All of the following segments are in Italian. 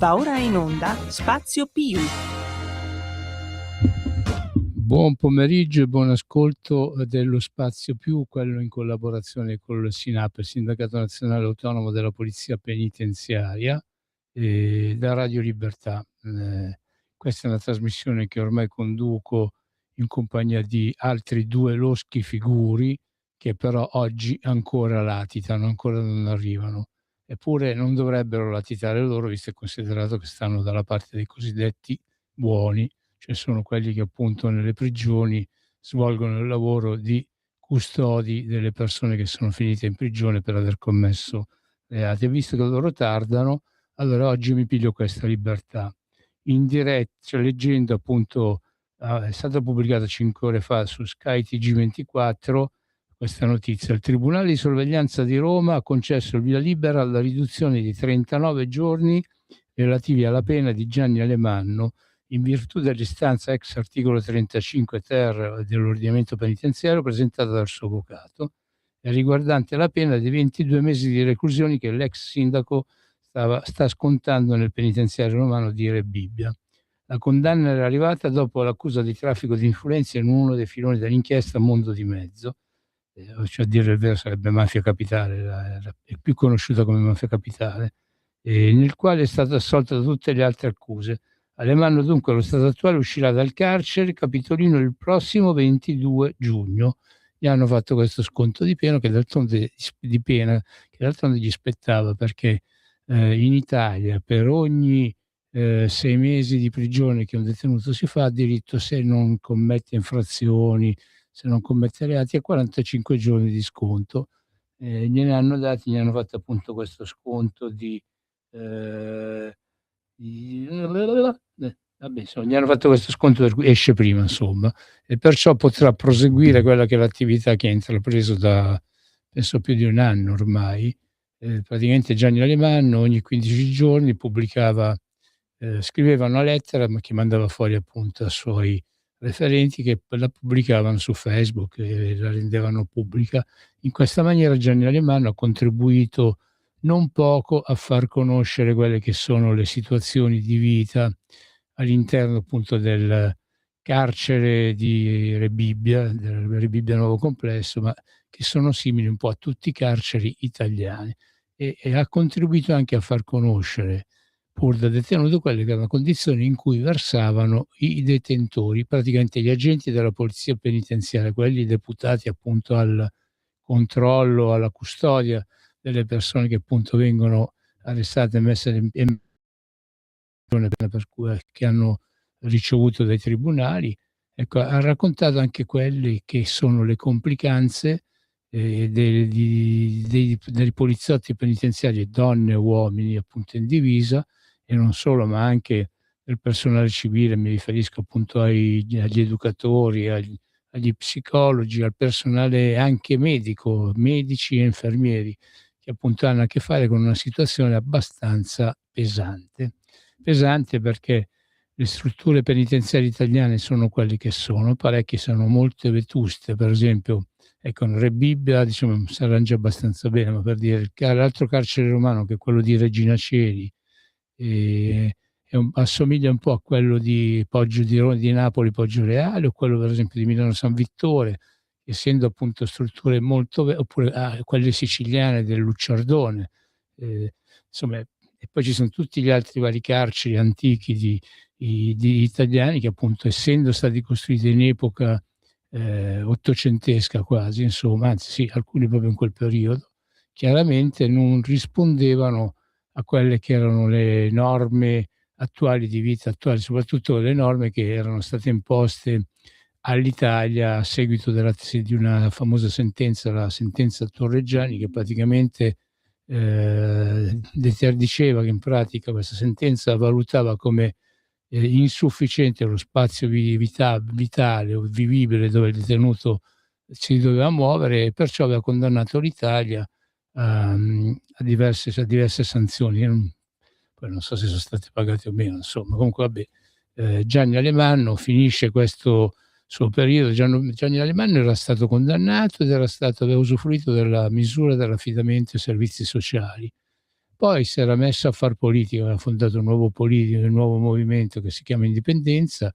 Va ora in onda Spazio Più. Buon pomeriggio e buon ascolto dello Spazio Più, quello in collaborazione con il SINAP, il Sindacato Nazionale Autonomo della Polizia Penitenziaria, e da Radio Libertà. Questa è una trasmissione che ormai conduco in compagnia di altri due loschi figuri che però oggi ancora latitano, ancora non arrivano. Eppure non dovrebbero latitare loro, visto e considerato che stanno dalla parte dei cosiddetti buoni, cioè sono quelli che appunto nelle prigioni svolgono il lavoro di custodi delle persone che sono finite in prigione per aver commesso reati. E visto che loro tardano, allora oggi mi piglio questa libertà. In diretta, cioè leggendo appunto, è stata pubblicata 5 ore fa su Sky TG24 questa notizia. Il Tribunale di Sorveglianza di Roma ha concesso il via libera alla riduzione di 39 giorni relativi alla pena di Gianni Alemanno, in virtù dell'istanza ex articolo 35 ter dell'ordinamento penitenziario presentata dal suo avvocato e riguardante la pena di 22 mesi di reclusione che l'ex sindaco sta scontando nel penitenziario romano di Rebibbia. La condanna era arrivata dopo l'accusa di traffico di influenze in uno dei filoni dell'inchiesta Mondo di Mezzo, cioè a dire il vero sarebbe Mafia Capitale, è più conosciuta come Mafia Capitale, nel quale è stata assolta da tutte le altre accuse. Alemanno dunque allo stato attuale uscirà dal carcere Capitolino il prossimo 22 giugno. Gli hanno fatto questo sconto di pena che d'altronde gli spettava, perché in Italia per ogni 6 mesi di prigione che un detenuto si fa ha diritto, se non commette infrazioni, se non commette reati, a 45 giorni di sconto. Gliene hanno dati, gli hanno fatto appunto questo sconto di vabbè, insomma, gli hanno fatto questo sconto per cui esce prima, insomma, e perciò potrà proseguire quella che è l'attività che ha intrapreso da penso più di un anno ormai. Praticamente Gianni Alemanno ogni 15 giorni pubblicava, scriveva una lettera ma che mandava fuori appunto ai suoi referenti, che la pubblicavano su Facebook e la rendevano pubblica. In questa maniera Gianni Alemanno ha contribuito non poco a far conoscere quelle che sono le situazioni di vita all'interno appunto del carcere di Rebibbia, del Rebibbia Nuovo Complesso, ma che sono simili un po' a tutti i carceri italiani, e ha contribuito anche a far conoscere, pur da detenuto, quelle che erano condizioni in cui versavano i detentori, praticamente gli agenti della polizia penitenziaria, quelli deputati appunto al controllo, alla custodia delle persone che appunto vengono arrestate e messe in per cui che hanno ricevuto dai tribunali. Ecco, ha raccontato anche quelle che sono le complicanze dei poliziotti penitenziari, donne e uomini appunto in divisa, e non solo, ma anche del personale civile. Mi riferisco appunto agli educatori, agli psicologi, al personale anche medico, medici e infermieri, che appunto hanno a che fare con una situazione abbastanza pesante. Pesante perché le strutture penitenziarie italiane sono quelle che sono, parecchie sono molto vetuste. Per esempio, ecco, in Rebibbia diciamo si arrangia abbastanza bene, ma per dire l'altro carcere romano, che è quello di Regina Coeli, assomiglia un po' a quello di Poggio di Napoli, Poggio Reale, o quello per esempio di Milano San Vittore, essendo appunto strutture molto oppure quelle siciliane del Lucciardone, insomma. E poi ci sono tutti gli altri vari carceri antichi di italiani che appunto, essendo stati costruiti in epoca ottocentesca quasi, insomma, anzi sì, alcuni proprio in quel periodo, chiaramente non rispondevano a quelle che erano le norme attuali di vita attuali, soprattutto le norme che erano state imposte all'Italia a seguito di una famosa sentenza, la sentenza Torreggiani, che praticamente diceva che in pratica questa sentenza valutava come insufficiente lo spazio vitale o vivibile dove il detenuto si doveva muovere, e perciò aveva condannato l'Italia a diverse sanzioni. Poi non so se sono state pagate o meno, insomma. Comunque vabbè, Gianni Alemanno finisce questo suo periodo. Gianni Alemanno era stato condannato ed aveva usufruito della misura dell'affidamento ai servizi sociali. poi si era messo a far politica, aveva fondato un nuovo movimento che si chiama Indipendenza,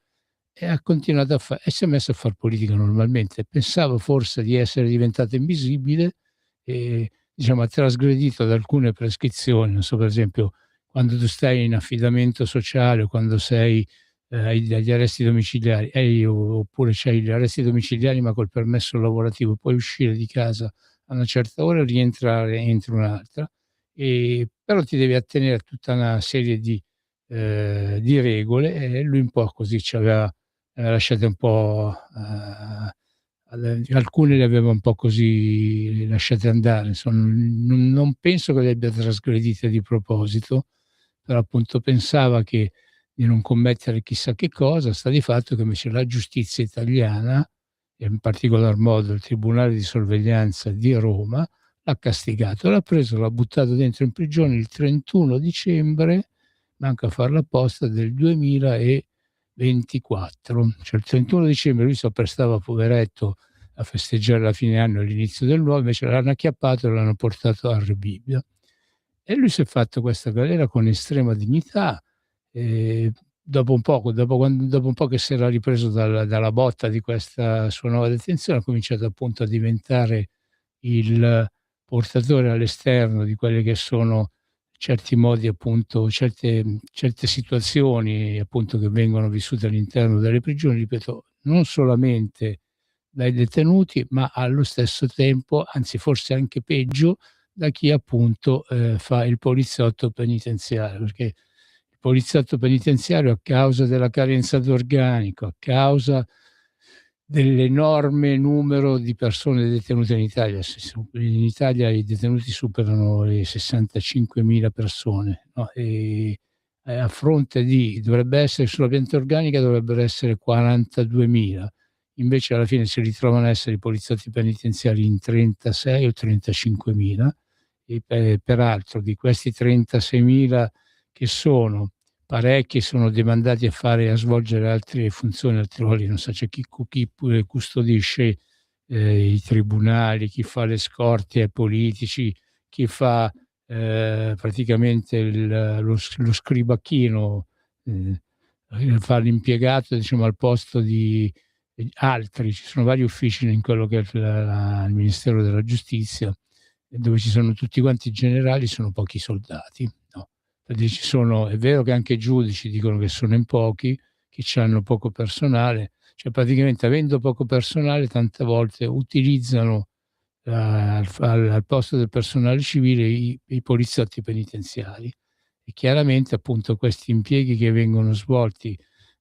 e ha continuato e si è messo a far politica normalmente. Pensavo forse di essere diventato invisibile e, diciamo, ha trasgredito ad alcune prescrizioni. Non so, per esempio, quando tu stai in affidamento sociale o quando sei agli arresti domiciliari, oppure c'hai gli arresti domiciliari ma col permesso lavorativo, puoi uscire di casa a una certa ora e rientrare entro un'altra, però ti devi attenere a tutta una serie di regole, e lui un po' così ci aveva lasciate un po', alcune le aveva un po' così lasciate andare, insomma, non penso che le abbia trasgredite di proposito, però appunto pensava di non commettere chissà che cosa. Sta di fatto che invece la giustizia italiana, e in particolar modo il Tribunale di Sorveglianza di Roma, l'ha castigato, l'ha preso, l'ha buttato dentro in prigione il 31 dicembre, manca a farla apposta, del 2024. Cioè il 31 dicembre lui si apprestava, poveretto, a festeggiare la fine anno e l'inizio del nuovo, invece l'hanno acchiappato e l'hanno portato a Rebibbia. E lui si è fatto questa galera con estrema dignità. Dopo un po' che si era ripreso dalla botta di questa sua nuova detenzione, ha cominciato appunto a diventare il portatore all'esterno di quelle che sono certi modi, appunto, certe situazioni appunto che vengono vissute all'interno delle prigioni, ripeto, non solamente dai detenuti, ma allo stesso tempo, anzi forse anche peggio, da chi appunto fa il poliziotto penitenziario, perché il poliziotto penitenziario, a causa della carenza d'organico, a causa dell'enorme numero di persone detenute in Italia, in Italia i detenuti superano le 65.000 persone, no? E a fronte dovrebbe essere, sulla pianta organica dovrebbero essere 42.000, invece alla fine si ritrovano a essere i poliziotti penitenziari in 36 o 35.000, e peraltro di questi 36.000 che parecchi sono demandati a svolgere altre funzioni, altri ruoli, non so, c'è chi custodisce i tribunali, chi fa le scorte ai politici, chi fa praticamente lo scribacchino, fa l'impiegato, diciamo, al posto di altri. Ci sono vari uffici in quello che è il Ministero della Giustizia, dove ci sono tutti quanti i generali, sono pochi soldati, no? Perché è vero che anche i giudici dicono che sono in pochi, che hanno poco personale, cioè praticamente avendo poco personale tante volte utilizzano al posto del personale civile i poliziotti penitenziari, e chiaramente appunto questi impieghi che vengono svolti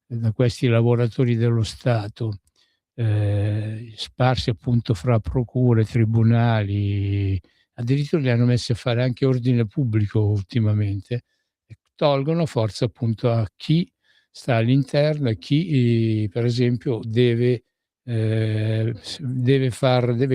da questi lavoratori dello Stato, sparsi appunto fra procure, tribunali, addirittura li hanno messi a fare anche ordine pubblico ultimamente, e tolgono forza appunto a chi sta all'interno e chi per esempio deve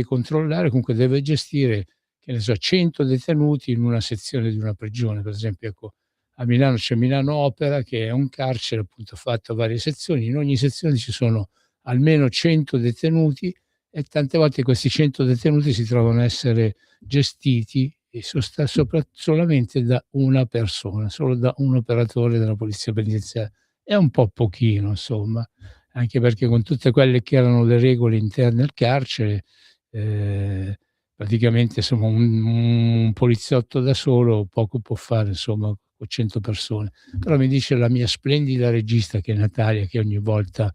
controllare, comunque deve gestire, che ne so, 100 detenuti in una sezione di una prigione. Per esempio, ecco, a Milano c'è Milano Opera, che è un carcere appunto fatto a varie sezioni, in ogni sezione ci sono almeno 100 detenuti, e tante volte questi 100 detenuti si trovano a essere gestiti solamente da una persona, solo da un operatore della polizia penitenziaria. È un po' pochino, insomma, anche perché con tutte quelle che erano le regole interne al carcere, praticamente insomma un poliziotto da solo poco può fare, insomma, con 100 persone. Però mi dice la mia splendida regista, che è Natalia, che ogni volta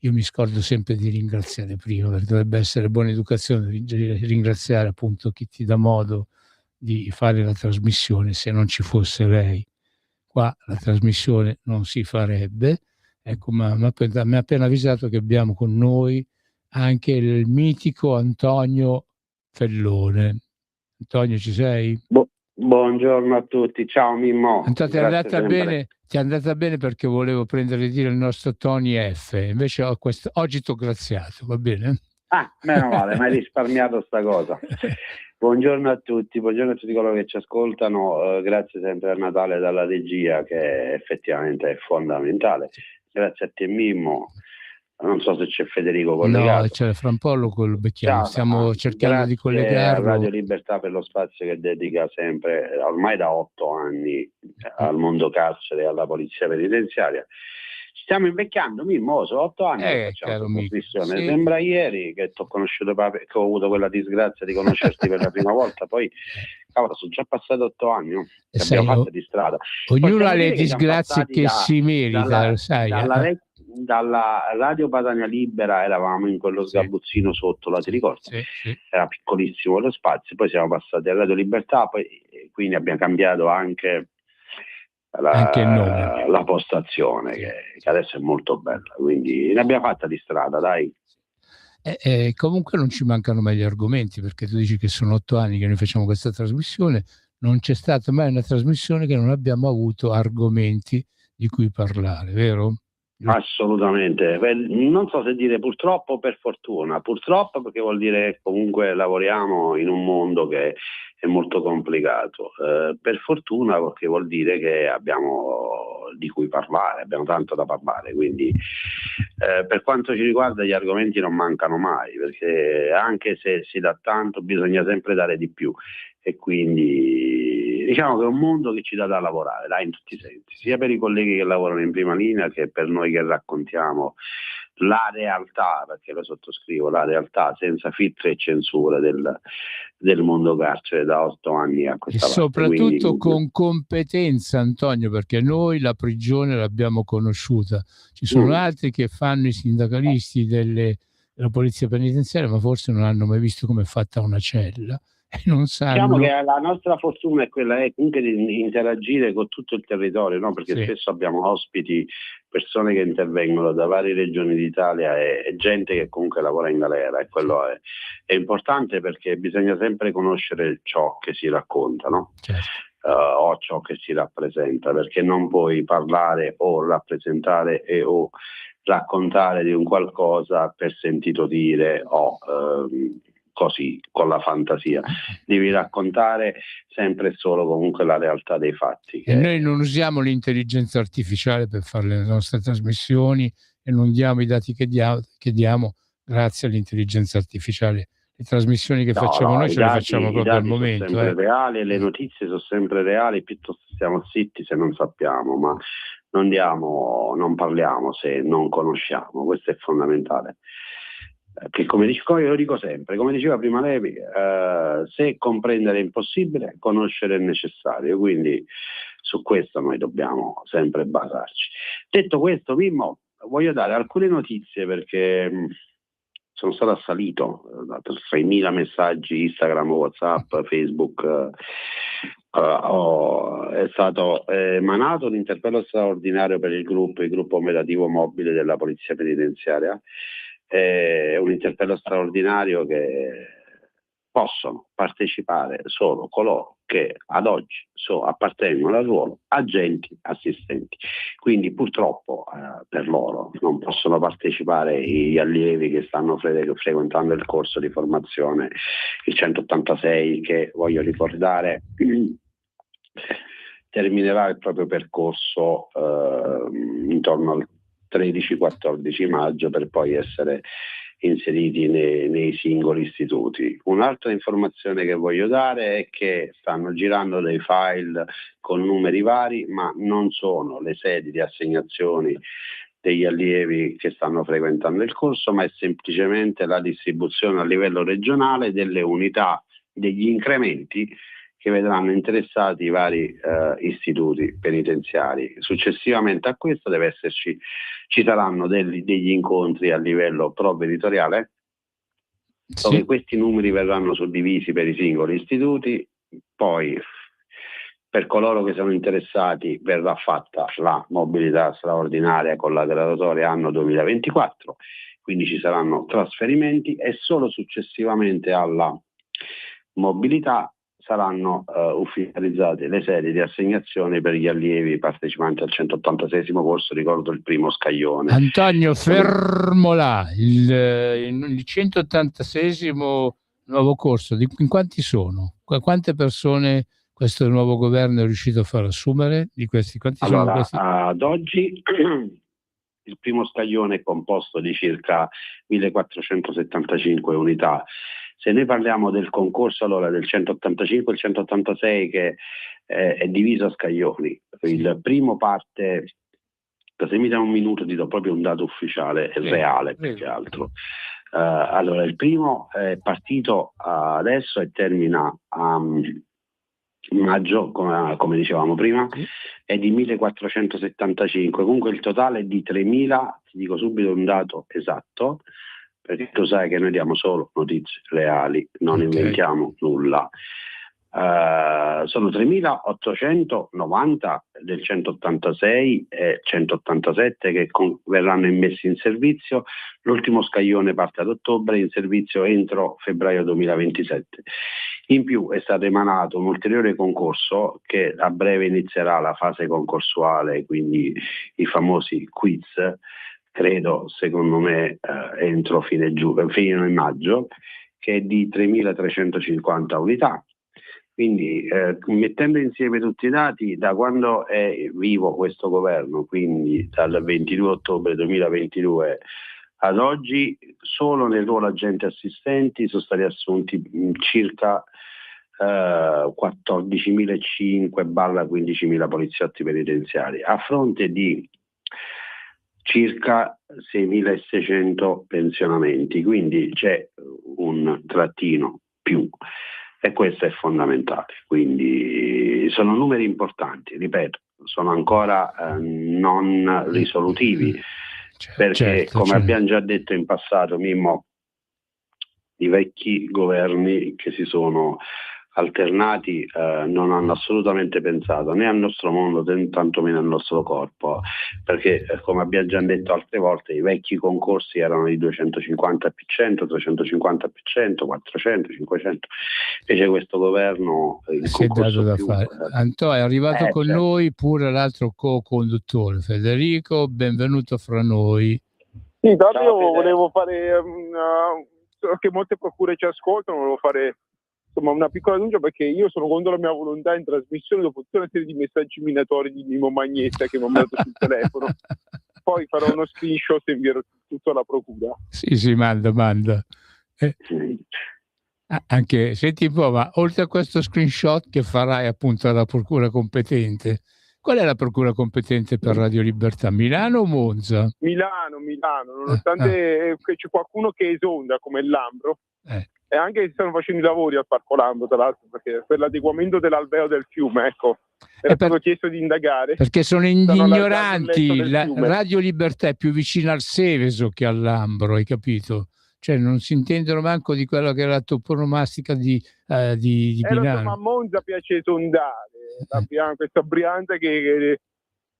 io mi scordo sempre di ringraziare prima, perché dovrebbe essere buona educazione ringraziare appunto chi ti dà modo di fare la trasmissione. Se non ci fosse lei, qua la trasmissione non si farebbe. Ecco, ma mi ha appena avvisato che abbiamo con noi anche il mitico Antonio Fellone. Antonio, ci sei? Buongiorno a tutti, ciao Mimmo. Antonio, ti è andata bene perché volevo prendere e dire il nostro Tony F. Invece oggi ti ho graziato, va bene? Ah, meno male, mi hai risparmiato sta cosa. Buongiorno a tutti coloro che ci ascoltano, grazie sempre a Natale dalla regia, che effettivamente è fondamentale. Grazie a te Mimmo, non so se c'è Federico No, collegato. cioè, fra un po' lo becchiamo, Ciao, stiamo cercando di grazie a Radio collegarlo. Libertà per lo spazio che dedica sempre, ormai da 8 anni, al mondo carcere e alla polizia penitenziaria. Stiamo invecchiando, Mimmo, sono 8 anni che facciamo Caro questa amico, trasmissione. sì. Sembra ieri che ti ho conosciuto, che ho avuto quella disgrazia di conoscerti per la prima volta, poi cavolo, sono già passati 8 anni, no? Che abbiamo fatto di strada. Ognuno Possiamo ha le dire che siamo disgrazie passati che si merita, lo sai. dalla Radio Padania Libera eravamo in quello sgabuzzino sotto, la ti ricordi? Sì. Era piccolissimo lo spazio, poi siamo passati a Radio Libertà, poi quindi abbiamo cambiato anche il nome. la postazione, che adesso è molto bella, quindi ne abbiamo fatta di strada, dai. Comunque non ci mancano mai gli argomenti, perché tu dici che sono 8 anni che noi facciamo questa trasmissione, non c'è stata mai una trasmissione che non abbiamo avuto argomenti di cui parlare, vero? Assolutamente, non so se dire purtroppo o per fortuna. Purtroppo perché vuol dire che comunque lavoriamo in un mondo che è molto complicato, per fortuna perché vuol dire che abbiamo di cui parlare, abbiamo tanto da parlare, quindi per quanto ci riguarda gli argomenti non mancano mai, perché anche se si dà tanto bisogna sempre dare di più, e quindi diciamo che è un mondo che ci dà da lavorare, dai, in tutti i sensi, sia per i colleghi che lavorano in prima linea che per noi che raccontiamo la realtà, perché lo sottoscrivo, la realtà senza filtri e censure del mondo carcere da 8 anni a questa parte. Soprattutto con competenza, Antonio, perché noi la prigione l'abbiamo conosciuta. Ci sono altri che fanno i sindacalisti della polizia penitenziaria, ma forse non hanno mai visto come è fatta una cella. Non sanno. Diciamo che la nostra fortuna è quella comunque di interagire con tutto il territorio, no? Perché spesso abbiamo ospiti, persone che intervengono da varie regioni d'Italia e gente che comunque lavora in galera, e quello è importante, perché bisogna sempre conoscere ciò che si racconta, no? O ciò che si rappresenta, perché non puoi parlare o rappresentare o raccontare di un qualcosa per sentito dire o così con la fantasia. Devi raccontare sempre e solo comunque la realtà dei fatti. E noi non usiamo l'intelligenza artificiale per fare le nostre trasmissioni e non diamo i dati che diamo grazie all'intelligenza artificiale. Le trasmissioni che facciamo noi ce le facciamo proprio al momento. Sono sempre reali, le notizie sono sempre reali, piuttosto stiamo zitti se non sappiamo, ma non parliamo se non conosciamo, questo è fondamentale. Che come io lo dico sempre, come diceva prima Levi, se comprendere è impossibile, conoscere è necessario, quindi su questo noi dobbiamo sempre basarci. Detto questo, Mimmo, voglio dare alcune notizie, perché sono stato assalito da 6.000 messaggi Instagram, WhatsApp, Facebook. È stato emanato un interpello straordinario per il gruppo operativo mobile della Polizia Penitenziaria. È un interpello straordinario che possono partecipare solo coloro che ad oggi appartengono al ruolo agenti assistenti. Quindi purtroppo per loro non possono partecipare gli allievi che stanno frequentando il corso di formazione, il 186, che voglio ricordare terminerà il proprio percorso intorno al 13-14 maggio, per poi essere inseriti nei singoli istituti. Un'altra informazione che voglio dare è che stanno girando dei file con numeri vari, ma non sono le sedi di assegnazioni degli allievi che stanno frequentando il corso, ma è semplicemente la distribuzione a livello regionale delle unità, degli incrementi che vedranno interessati i vari istituti penitenziari. Successivamente a questo ci saranno degli incontri a livello provveditoriale, dove questi numeri verranno suddivisi per i singoli istituti. Poi per coloro che sono interessati verrà fatta la mobilità straordinaria con la graduatoria anno 2024, quindi ci saranno trasferimenti, e solo successivamente alla mobilità saranno ufficializzate le sedi di assegnazione per gli allievi partecipanti al 186esimo corso, ricordo il primo scaglione. Antonio, fermo là, il 186esimo nuovo corso, in quanti sono? Quante persone questo nuovo governo è riuscito a far assumere di questi? Quanti sono questi? Ad oggi il primo scaglione è composto di circa 1475 unità. Se noi parliamo del concorso allora del 185 e il 186 che è diviso a scaglioni, il primo parte, se mi dà un minuto ti do proprio un dato ufficiale, reale più che altro. Allora il primo è partito adesso e termina a maggio, come dicevamo prima, è di 1475, comunque il totale è di 3000, ti dico subito un dato esatto, perché tu sai che noi diamo solo notizie reali, non inventiamo nulla. Sono 3.890 del 186 e 187 che verranno immessi in servizio. L'ultimo scaglione parte ad ottobre, in servizio entro febbraio 2027. In più è stato emanato un ulteriore concorso che a breve inizierà la fase concorsuale, quindi i famosi quiz, credo secondo me entro fine maggio, che è di 3.350 unità. Quindi mettendo insieme tutti i dati, da quando è vivo questo governo, quindi dal 22 ottobre 2022 ad oggi, solo nel ruolo agenti assistenti sono stati assunti circa 14.500-15.000 poliziotti penitenziari, a fronte di circa 6.600 pensionamenti, quindi c'è un trattino più. E questo è fondamentale, quindi sono numeri importanti, ripeto, sono ancora non risolutivi, perché come abbiamo già detto in passato, Mimmo, i vecchi governi che si sono alternati non hanno assolutamente pensato né al nostro mondo né tantomeno al nostro corpo, perché come abbiamo già detto altre volte i vecchi concorsi erano di 250 più 100, 350 più 100, 400, 500, invece questo governo si è dato da fare. Antonio è arrivato con noi pure l'altro co-conduttore Federico, benvenuto fra noi. Sì, tanto io volevo fare che molte procure ci ascoltano, volevo fare insomma una piccola denuncia, perché io sono contro la mia volontà in trasmissione dopo tutta una serie di messaggi minatori di Mimmo Magnetta che mi ha mandato sul telefono. Poi farò uno screenshot e invierò tutto alla procura. Sì, manda. Anche, senti un po', ma oltre a questo screenshot che farai appunto alla procura competente, qual è la procura competente per Radio Libertà? Milano o Monza? Milano, nonostante che c'è qualcuno che esonda come il Lambro. E anche si stanno facendo i lavori al Parco Lambro, tra l'altro, perché per l'adeguamento dell'alveo del fiume, ecco, era stato chiesto di indagare. Perché sono ignoranti, Radio Libertà è più vicina al Seveso che al Lambro, hai capito? Cioè non si intendono manco di quello che è la toponomastica di Milano. Ma a Monza piace esondare, questa Brianza che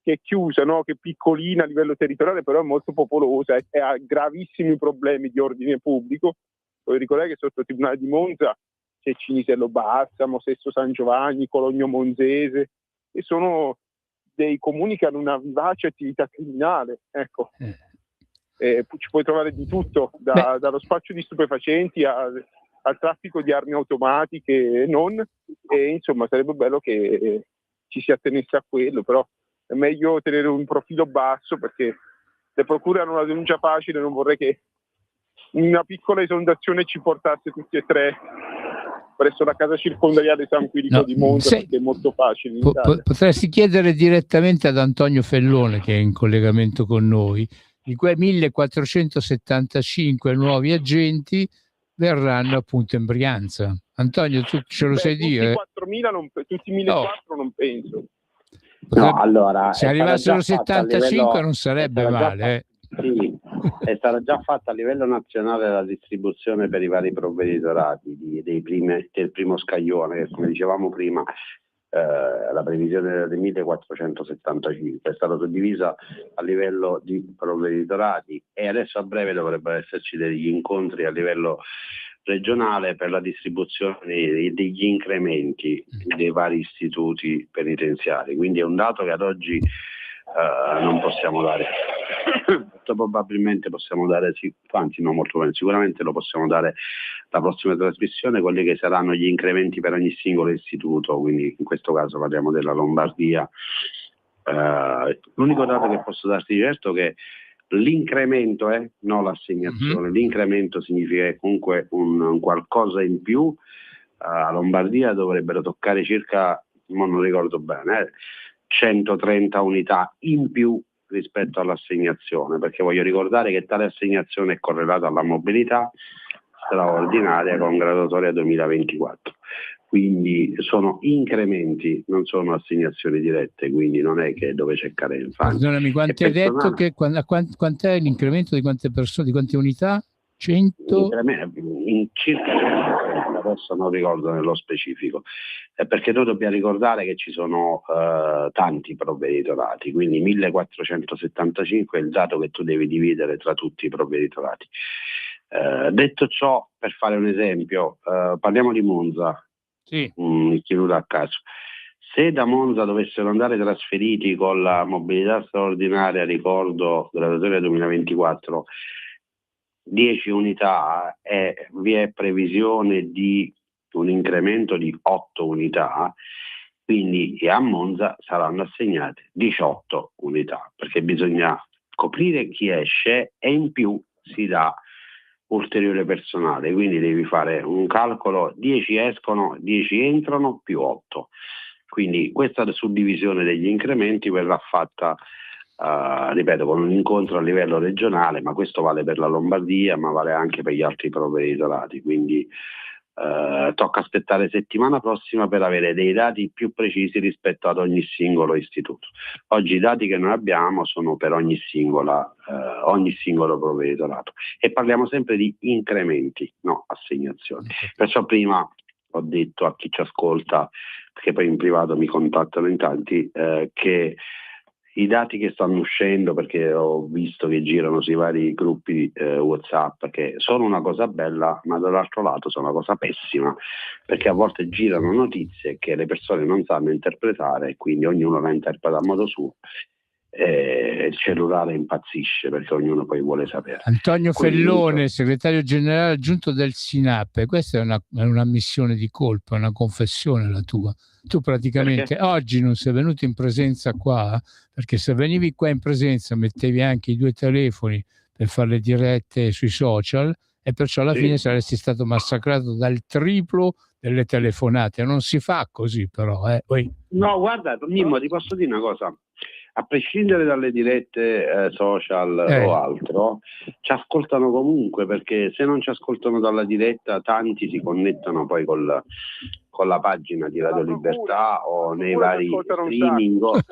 è chiusa, no? Che è piccolina a livello territoriale, però è molto popolosa e ha gravissimi problemi di ordine pubblico. Voglio ricordare che sotto il Tribunale di Monza c'è Cinisello Bassamo, Sesto San Giovanni, Cologno Monzese, e sono dei comuni che hanno una vivace attività criminale, ecco. Ci puoi trovare di tutto, dallo spaccio di stupefacenti al traffico di armi automatiche e non, e insomma sarebbe bello che ci si attenesse a quello, però è meglio tenere un profilo basso, perché le procure hanno una denuncia facile, non vorrei che una piccola esondazione ci portasse tutti e tre presso la casa circondariale San Quirico di Monza, perché è molto facile in Italia. Potresti chiedere direttamente ad Antonio Fellone, che è in collegamento con noi, di quei 1475 nuovi agenti verranno appunto in Brianza. Antonio, tu ce lo sai dire? Tutti 1.400 non penso. No, allora, se arrivassero 75 non sarebbe male. Sì, è stata già fatta a livello nazionale la distribuzione per i vari provveditorati del primo scaglione, come dicevamo prima. La previsione era di 1475, è stata suddivisa a livello di provveditorati e adesso a breve dovrebbero esserci degli incontri a livello regionale per la distribuzione degli incrementi dei vari istituti penitenziari, quindi è un dato che ad oggi non possiamo dare. Molto probabilmente possiamo dare, anzi no, molto bene, sicuramente lo possiamo dare la prossima trasmissione, quelli che saranno gli incrementi per ogni singolo istituto, quindi in questo caso parliamo della Lombardia. L'unico dato che posso darti certo è che l'incremento, non l'assegnazione, l'incremento significa che comunque un qualcosa in più. A Lombardia dovrebbero toccare circa, non ricordo bene, 130 unità in più rispetto all'assegnazione, perché voglio ricordare che tale assegnazione è correlata alla mobilità straordinaria con graduatoria 2024. Quindi sono incrementi, non sono assegnazioni dirette, quindi non è che dove c'è carenza. Perdonami, quanto hai detto che quant'è l'incremento di quante persone, di quante unità? 100? In circa 130, adesso non ricordo nello specifico, perché noi dobbiamo ricordare che ci sono tanti provveditorati, quindi 1475 è il dato che tu devi dividere tra tutti i provveditorati. Detto ciò, per fare un esempio, parliamo di Monza, sì. Chiudo a caso. Se da Monza dovessero andare trasferiti con la mobilità straordinaria, ricordo, graduatoria 2024, 10 unità, vi è previsione di un incremento di 8 unità, quindi a Monza saranno assegnate 18 unità, perché bisogna coprire chi esce e in più si dà ulteriore personale, quindi devi fare un calcolo: 10 escono, 10 entrano, più 8. Quindi questa suddivisione degli incrementi verrà fatta, ripeto, con un incontro a livello regionale, ma questo vale per la Lombardia, ma vale anche per gli altri provveditorati, quindi tocca aspettare settimana prossima per avere dei dati più precisi rispetto ad ogni singolo istituto. Oggi i dati che noi abbiamo sono per ogni singolo provveditorato e parliamo sempre di incrementi, no assegnazioni. Perciò prima ho detto a chi ci ascolta, perché poi in privato mi contattano in tanti, che i dati che stanno uscendo, perché ho visto che girano sui vari gruppi WhatsApp, che sono una cosa bella, ma dall'altro lato sono una cosa pessima, perché a volte girano notizie che le persone non sanno interpretare e quindi ognuno la interpreta a modo suo. Il cellulare impazzisce perché ognuno poi vuole sapere. Antonio Fellone, segretario generale aggiunto del SINAP, questa è una missione di colpa, una confessione la tua. Tu praticamente oggi non sei venuto in presenza qua, perché se venivi qua in presenza mettevi anche i 2 telefoni per fare le dirette sui social e perciò alla fine saresti stato massacrato dal triplo delle telefonate. Non si fa così però. No, guarda, Mimmo, ti posso dire una cosa. A prescindere dalle dirette social o altro, ci ascoltano comunque, perché se non ci ascoltano dalla diretta, tanti si connettono poi con la pagina di Radio Libertà o nei vari streaming o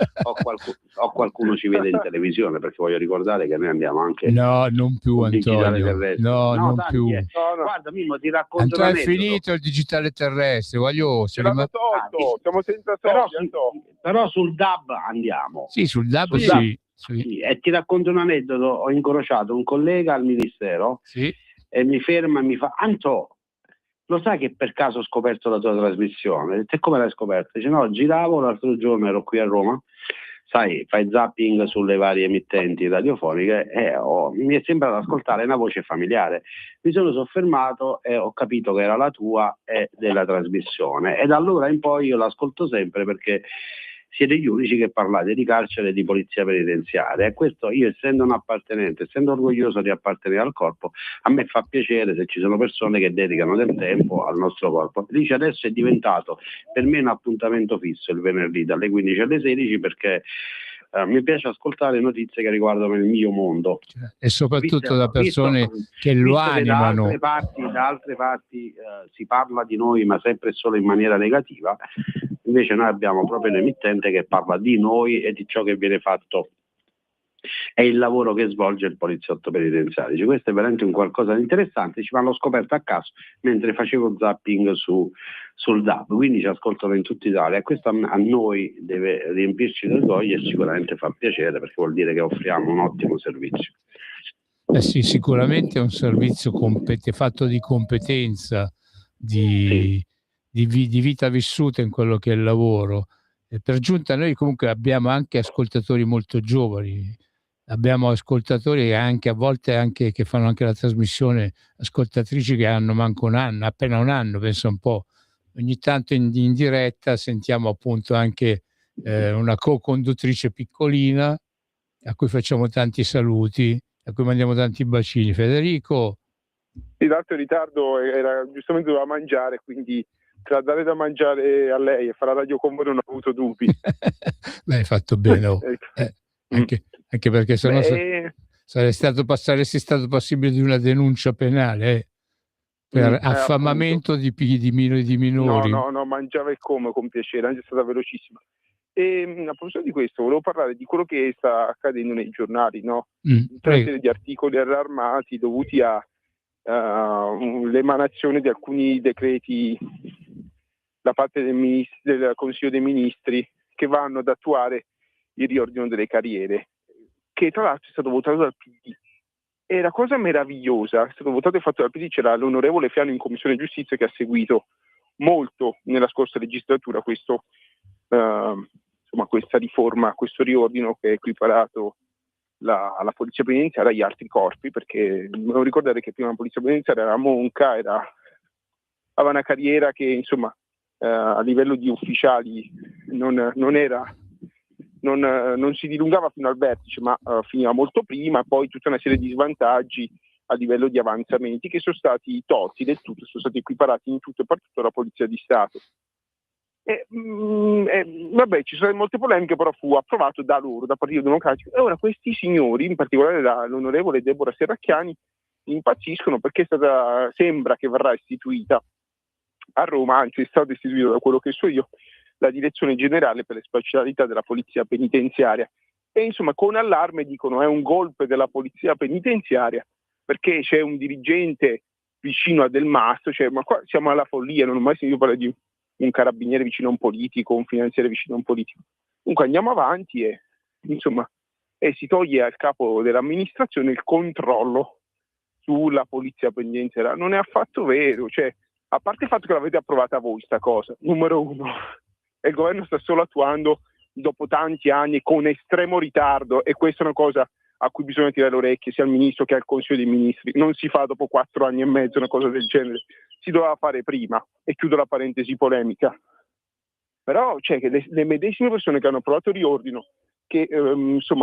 qualcuno ci vede in televisione, perché voglio ricordare che noi andiamo anche non più Antonio, non più. Guarda Mimmo, ti racconto un aneddoto. È finito il digitale terrestre, siamo senza soldi, però sul DAB andiamo. Sì, sul DAB sì. E ti racconto un aneddoto. Ho incrociato un collega al ministero e mi ferma e mi fa: Anto, lo sai che per caso ho scoperto la tua trasmissione? E come l'hai scoperta? Dice: no, giravo l'altro giorno, ero qui a Roma, sai, fai zapping sulle varie emittenti radiofoniche e mi è sembrato ascoltare una voce familiare. Mi sono soffermato e ho capito che era la tua e della trasmissione, e da allora in poi io l'ascolto sempre, perché siete gli unici che parlate di carcere e di polizia penitenziaria, e questo, io essendo un appartenente, essendo orgoglioso di appartenere al corpo, a me fa piacere se ci sono persone che dedicano del tempo al nostro corpo. Dice: adesso è diventato per me un appuntamento fisso il venerdì dalle 15 alle 16, perché mi piace ascoltare notizie che riguardano il mio mondo, e soprattutto da persone che lo animano. Da altre parti si parla di noi, ma sempre e solo in maniera negativa. Invece noi abbiamo proprio l'emittente che parla di noi e di ciò che viene fatto e il lavoro che svolge il poliziotto penitenziario. Dice: questo è veramente un qualcosa di interessante, ci l'ho scoperto a caso mentre facevo zapping sul DAB, quindi ci ascoltano in tutta Italia, e questo a noi deve riempirci d'orgoglio e sicuramente fa piacere, perché vuol dire che offriamo un ottimo servizio. Sì, sicuramente è un servizio fatto di competenza, di vita vissuta in quello che è il lavoro. E per giunta noi comunque abbiamo anche ascoltatori molto giovani, abbiamo ascoltatori anche a volte anche che fanno anche la trasmissione, ascoltatrici che hanno manco un anno, appena un anno, pensa un po'. Ogni tanto in diretta sentiamo appunto anche una co-conduttrice piccolina a cui facciamo tanti saluti, a cui mandiamo tanti bacini. Federico. Sì, tanto in ritardo, giustamente doveva mangiare, quindi tra dare da mangiare a lei e fare la radio con voi non ho avuto dubbi. Beh, hai fatto bene. Anche perché sennò saresti stato passibile di una denuncia penale per affamamento di minori. No, mangiava e come con piacere, anche è stata velocissima. E a proposito di questo, volevo parlare di quello che sta accadendo nei giornali, no? Tutta una serie di articoli allarmati dovuti all'emanazione di alcuni decreti da parte del Consiglio dei Ministri che vanno ad attuare il riordino delle carriere, che tra l'altro è stato votato dal PD. E la cosa meravigliosa, è stato votato e fatto dal PD, c'era l'onorevole Fiano in Commissione Giustizia che ha seguito molto nella scorsa legislatura questa riforma, questo riordino che ha equiparato la polizia penitenziaria agli altri corpi, perché devo ricordare che prima la polizia penitenziaria era monca, aveva una carriera che insomma a livello di ufficiali non si dilungava fino al vertice, ma finiva molto prima, poi tutta una serie di svantaggi a livello di avanzamenti che sono stati tolti del tutto, sono stati equiparati in tutto e per tutto alla Polizia di Stato. Vabbè, ci sono molte polemiche, però fu approvato da loro, da Partito Democratico, e ora questi signori, in particolare l'onorevole Deborah Serracchiani, impazziscono perché sembra che verrà istituita a Roma, anzi è stato istituito da quello che so io, la direzione generale per le specialità della polizia penitenziaria, e insomma con allarme dicono è un golpe della polizia penitenziaria perché c'è un dirigente vicino a Del Mastro, ma qua siamo alla follia, non ho mai sentito parlare di un carabiniere vicino a un politico, un finanziere vicino a un politico. Comunque andiamo avanti e si toglie al capo dell'amministrazione il controllo sulla polizia penitenziaria. Non è affatto vero, a parte il fatto che l'avete approvata voi sta cosa, numero uno, e il governo sta solo attuando dopo tanti anni con estremo ritardo, e questa è una cosa a cui bisogna tirare le orecchie sia al ministro che al Consiglio dei Ministri. Non si fa dopo 4 anni e mezzo una cosa del genere, si doveva fare prima, e chiudo la parentesi polemica. Però che le medesime persone che hanno approvato il riordino, che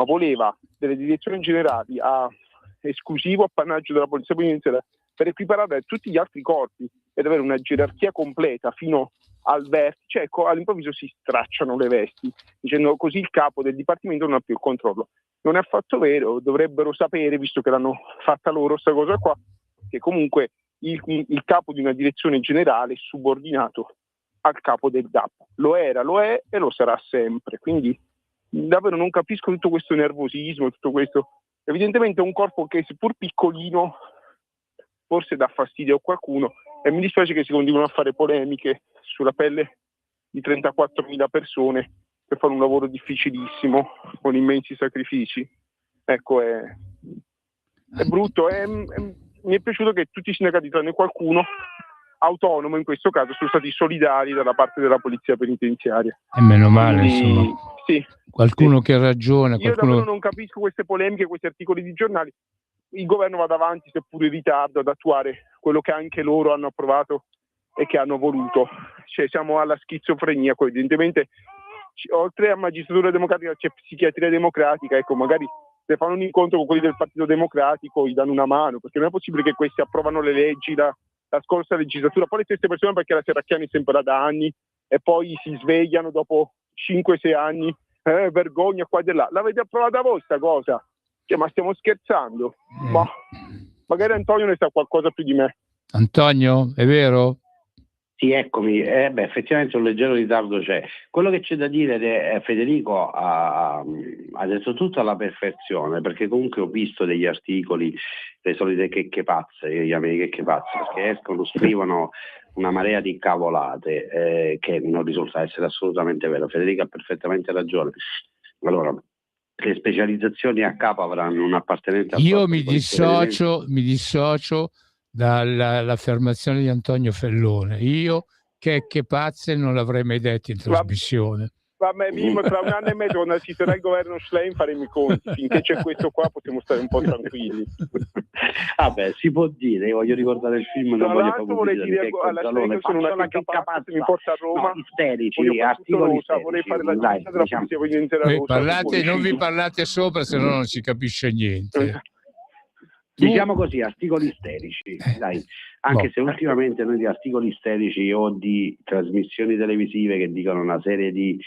voleva delle direzioni generali a esclusivo appannaggio della polizia penitenziaria per equiparare a tutti gli altri corpi ed avere una gerarchia completa fino al vertice, all'improvviso si stracciano le vesti, dicendo così il capo del dipartimento non ha più il controllo. Non è affatto vero, dovrebbero sapere, visto che l'hanno fatta loro questa cosa qua, che comunque il capo di una direzione generale è subordinato al capo del DAP. Lo era, lo è e lo sarà sempre. Quindi davvero non capisco tutto questo nervosismo, tutto questo. Evidentemente è un corpo che, seppur piccolino, forse dà fastidio a qualcuno, e mi dispiace che si continuino a fare polemiche sulla pelle di 34.000 persone per fare un lavoro difficilissimo con immensi sacrifici. Ecco, è brutto. Mi è piaciuto che tutti i sindacati, tranne qualcuno autonomo in questo caso, sono stati solidari dalla parte della polizia penitenziaria. E meno male, insomma. Sì, qualcuno che ragiona. Io davvero non capisco queste polemiche, questi articoli di giornali. Il governo va davanti, seppur in ritardo, ad attuare quello che anche loro hanno approvato e che hanno voluto. Siamo alla schizofrenia, evidentemente. Oltre a magistratura democratica c'è psichiatria democratica, magari se fanno un incontro con quelli del Partito Democratico gli danno una mano, perché non è possibile che questi approvano le leggi la scorsa legislatura, poi le stesse persone, perché la Serracchiani è sempre là da anni, e poi si svegliano dopo 5-6 anni, vergogna qua e là. L'avete approvata voi sta cosa? Ma stiamo scherzando? Ma magari Antonio ne sa qualcosa più di me. Antonio, è vero? Sì, eccomi. Effettivamente un leggero ritardo c'è. Quello che c'è da dire, Federico ha detto tutto alla perfezione, perché comunque ho visto degli articoli, le solite checche pazze, io chiamo checche pazze, perché escono, scrivono una marea di cavolate che non risulta essere assolutamente vero. Federico ha perfettamente ragione. Allora, le specializzazioni a capo avranno un'appartenenza. Io mi dissocio dall'affermazione di Antonio Fellone. Io che pazze non l'avrei mai detto in trasmissione. Vabbè, Mimmo, tra un anno e mezzo, quando ci sarà il governo Schlein, faremo i conti. Finché c'è questo qua possiamo stare un po' tranquilli. Vabbè, si può dire, io voglio ricordare il film. Tra l'altro vorrei dire alla Schlein che sono una capazza, mi porta a Roma, isterici, articoli rosa, vorrei fare la giustizia della polizia penitenziaria rosa. Non vi parlate sopra, se no non si capisce niente. Diciamo così, articoli isterici, dai, anche se ultimamente noi di articoli isterici o di trasmissioni televisive che dicono una serie di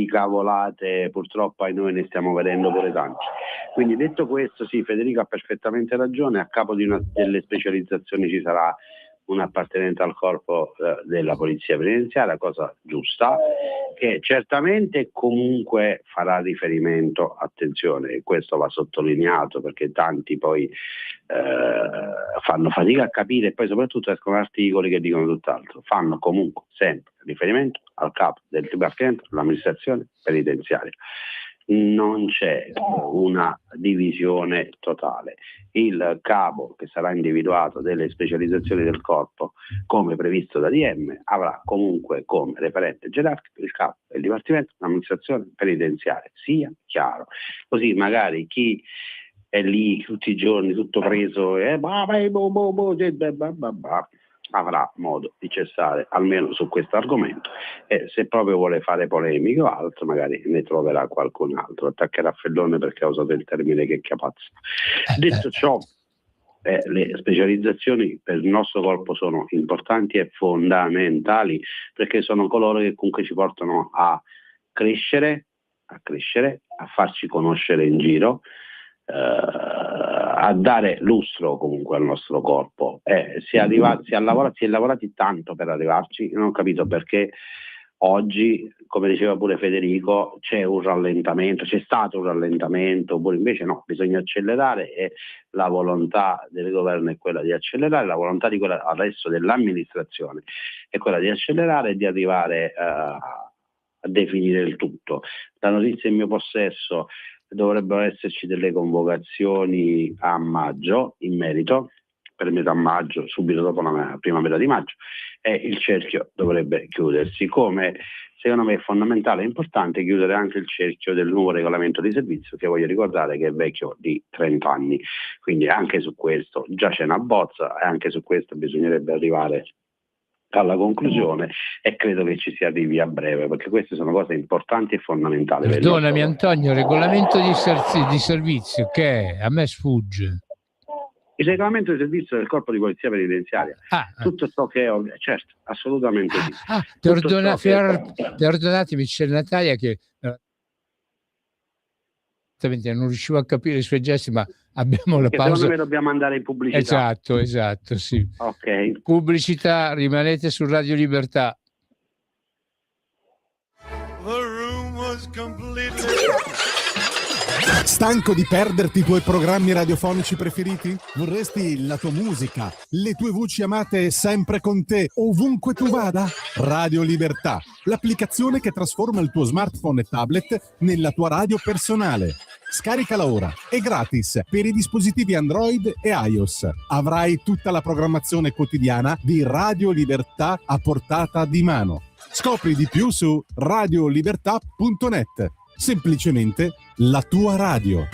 cavolate, purtroppo noi ne stiamo vedendo pure tanti. Quindi detto questo, sì, Federico ha perfettamente ragione, a capo di una delle specializzazioni ci sarà un appartenente al corpo della polizia penitenziaria, cosa giusta, che certamente comunque farà riferimento, attenzione, questo va sottolineato perché tanti poi fanno fatica a capire e poi soprattutto escono articoli che dicono tutt'altro, fanno comunque sempre riferimento al capo del Dipartimento dell'amministrazione penitenziaria. Non c'è una divisione totale. Il capo che sarà individuato delle specializzazioni del corpo, come previsto da DM, avrà comunque come referente gerarchico il capo del Dipartimento dell'amministrazione penitenziaria, sia chiaro. Così magari chi è lì tutti i giorni, tutto preso, avrà modo di cessare almeno su questo argomento, e se proprio vuole fare polemiche o altro magari ne troverà qualcun altro, attaccherà Fellone perché ha usato il termine che capazza. Detto ciò, le specializzazioni per il nostro corpo sono importanti e fondamentali perché sono coloro che comunque ci portano a crescere, a farci conoscere in giro, a dare lustro comunque al nostro corpo. Si è lavorati tanto per arrivarci. Non ho capito perché oggi, come diceva pure Federico, c'è stato un rallentamento, oppure invece no, bisogna accelerare, e la volontà del governo è quella di accelerare, la volontà di quella adesso dell'amministrazione è quella di accelerare e di arrivare a definire il tutto. La notizia in mio possesso: dovrebbero esserci delle convocazioni a maggio in merito, per metà maggio, subito dopo la prima metà di maggio, e il cerchio dovrebbe chiudersi. Come secondo me è fondamentale e importante chiudere anche il cerchio del nuovo regolamento di servizio, che voglio ricordare che è vecchio di 30 anni, quindi anche su questo già c'è una bozza e anche su questo bisognerebbe arrivare alla conclusione, e credo che ci si arrivi a breve, perché queste sono cose importanti e fondamentali. Perdonami Antonio, regolamento di servizio che a me sfugge. Il regolamento di servizio del corpo di polizia penitenziaria, tutto ciò che è certo, assolutamente sì. Perdonatemi, c'è Natalia che non riuscivo a capire i suoi gesti, ma abbiamo la pausa. Secondo me dobbiamo andare in pubblicità. Esatto, sì. Ok. Pubblicità, rimanete su Radio Libertà. Stanco di perderti i tuoi programmi radiofonici preferiti? Vorresti la tua musica, le tue voci amate sempre con te, ovunque tu vada? Radio Libertà, l'applicazione che trasforma il tuo smartphone e tablet nella tua radio personale. Scaricala ora, è gratis per i dispositivi Android e iOS. Avrai tutta la programmazione quotidiana di Radio Libertà a portata di mano. Scopri di più su radiolibertà.net. Semplicemente la tua radio.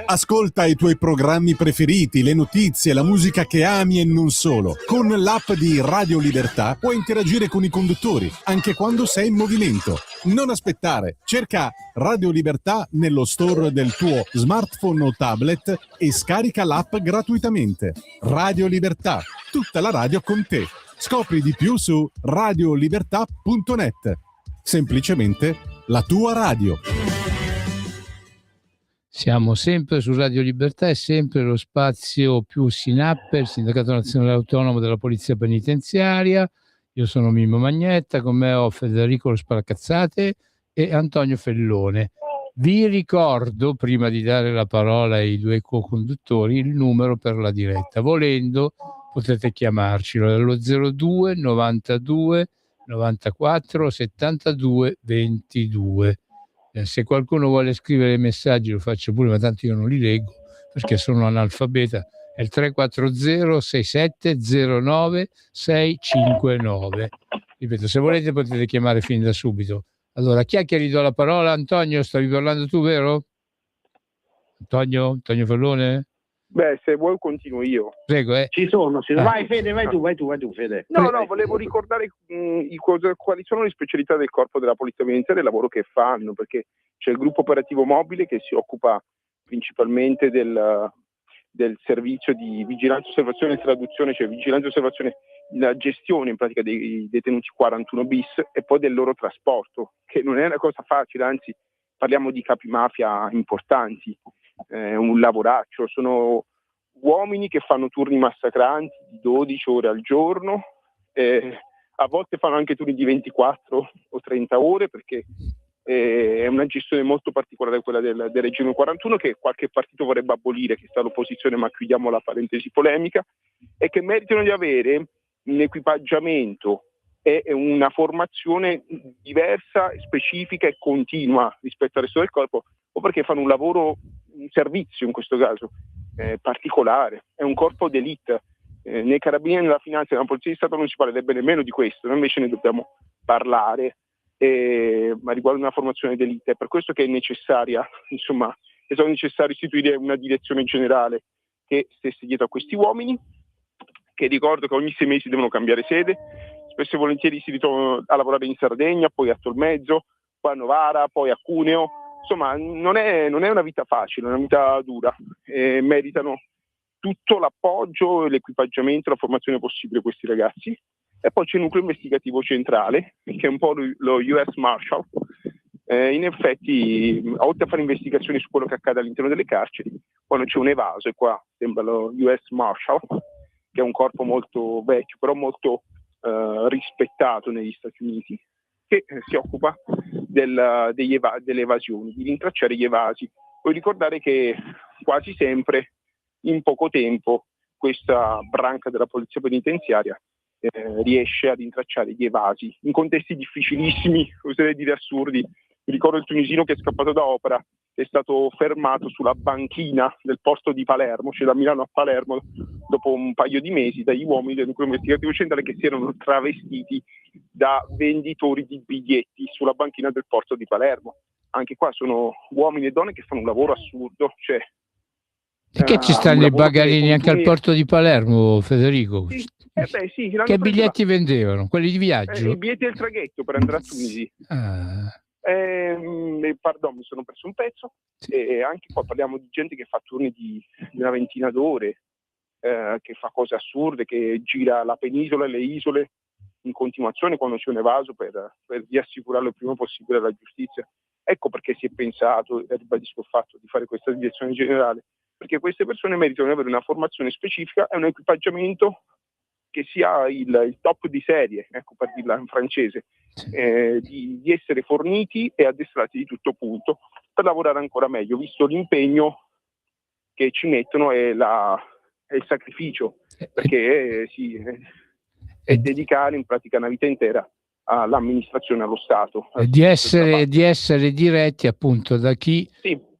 Ascolta i tuoi programmi preferiti, le notizie, la musica che ami e non solo. Con l'app di Radio Libertà puoi interagire con i conduttori, anche quando sei in movimento. Non aspettare, cerca Radio Libertà nello store del tuo smartphone o tablet e scarica l'app gratuitamente. Radio Libertà, tutta la radio con te. Scopri di più su radiolibertà.net. Semplicemente la tua radio. Siamo sempre su Radio Libertà e sempre lo spazio più SINAP, il Sindacato Nazionale Autonomo della Polizia Penitenziaria. Io sono Mimmo Magnetta, con me ho Federico Lo Sparacazzate e Antonio Fellone. Vi ricordo, prima di dare la parola ai due co-conduttori, il numero per la diretta. Volendo potete chiamarcelo allo 02 92 94 72 22. Se qualcuno vuole scrivere messaggi lo faccio pure, ma tanto io non li leggo perché sono analfabeta. È il 340 6709 659. Ripeto, se volete potete chiamare fin da subito. Allora, chi è che ridò la parola? Antonio, stavi parlando tu, vero? Antonio Fellone? Beh, se vuoi continuo io. Prego, Ci sono. Vai Fede, vai tu Fede. No, volevo ricordare quali sono le specialità del corpo della polizia penitenziaria e il lavoro che fanno, perché c'è il gruppo operativo mobile che si occupa principalmente del servizio di vigilanza, osservazione e traduzione, cioè vigilanza e osservazione, la gestione in pratica dei detenuti 41 bis e poi del loro trasporto, che non è una cosa facile, anzi parliamo di capi mafia importanti, un lavoraccio, sono uomini che fanno turni massacranti di 12 ore al giorno, a volte fanno anche turni di 24 o 30 ore perché è una gestione molto particolare quella del regime 41 che qualche partito vorrebbe abolire, che sta all'opposizione, ma chiudiamo la parentesi polemica, e che meritano di avere un equipaggiamento e una formazione diversa, specifica e continua rispetto al resto del corpo, o perché fanno un lavoro, un servizio in questo caso particolare, è un corpo d'élite. Nei carabinieri, nella finanza e nella polizia di Stato non si parlerebbe nemmeno di questo, noi invece ne dobbiamo parlare, ma riguarda una formazione d'élite. È per questo che è necessaria, insomma, che sono necessario istituire una direzione generale che stesse dietro a questi uomini, che ricordo che ogni 6 mesi devono cambiare sede, spesso e volentieri si ritrovano a lavorare in Sardegna, poi a Tolmezzo, poi a Novara, poi a Cuneo. Insomma, non è una vita facile, è una vita dura, meritano tutto l'appoggio, l'equipaggiamento, la formazione possibile questi ragazzi. E poi c'è il nucleo investigativo centrale, che è un po' lo US Marshal. In effetti, oltre a fare investigazioni su quello che accade all'interno delle carceri, quando c'è un evaso, e qua sembra lo US Marshal, che è un corpo molto vecchio, però molto rispettato negli Stati Uniti, che si occupa delle evasioni, di rintracciare gli evasi. Vuoi ricordare che quasi sempre, in poco tempo, questa branca della polizia penitenziaria riesce a rintracciare gli evasi in contesti difficilissimi, oserei dire assurdi. Mi ricordo il tunisino che è scappato da Opera, che è stato fermato sulla banchina del porto di Palermo, cioè da Milano a Palermo, dopo un paio di mesi, dagli uomini del nucleo investigativo centrale che si erano travestiti da venditori di biglietti sulla banchina del porto di Palermo. Anche qua sono uomini e donne che fanno un lavoro assurdo, cioè perché ci stanno i bagaglini anche al porto di Palermo, Federico? Sì. Sì, che biglietti vendevano? Quelli di viaggio? I biglietti del traghetto per andare a Tunisi. Pardon, mi sono perso un pezzo. Sì. E anche qua parliamo di gente che fa turni di una ventina d'ore, che fa cose assurde, che gira la penisola e le isole in continuazione quando c'è un evaso per riassicurarlo il prima possibile alla giustizia. Ecco perché si è pensato, e ribadisco il fatto, di fare questa direzione generale, perché queste persone meritano di avere una formazione specifica e un equipaggiamento che sia il top di serie, ecco, per dirla in francese, di essere forniti e addestrati di tutto punto per lavorare ancora meglio, visto l'impegno che ci mettono e il sacrificio, perché è dedicare in pratica una vita intera all'amministrazione, allo Stato. Di essere diretti appunto da chi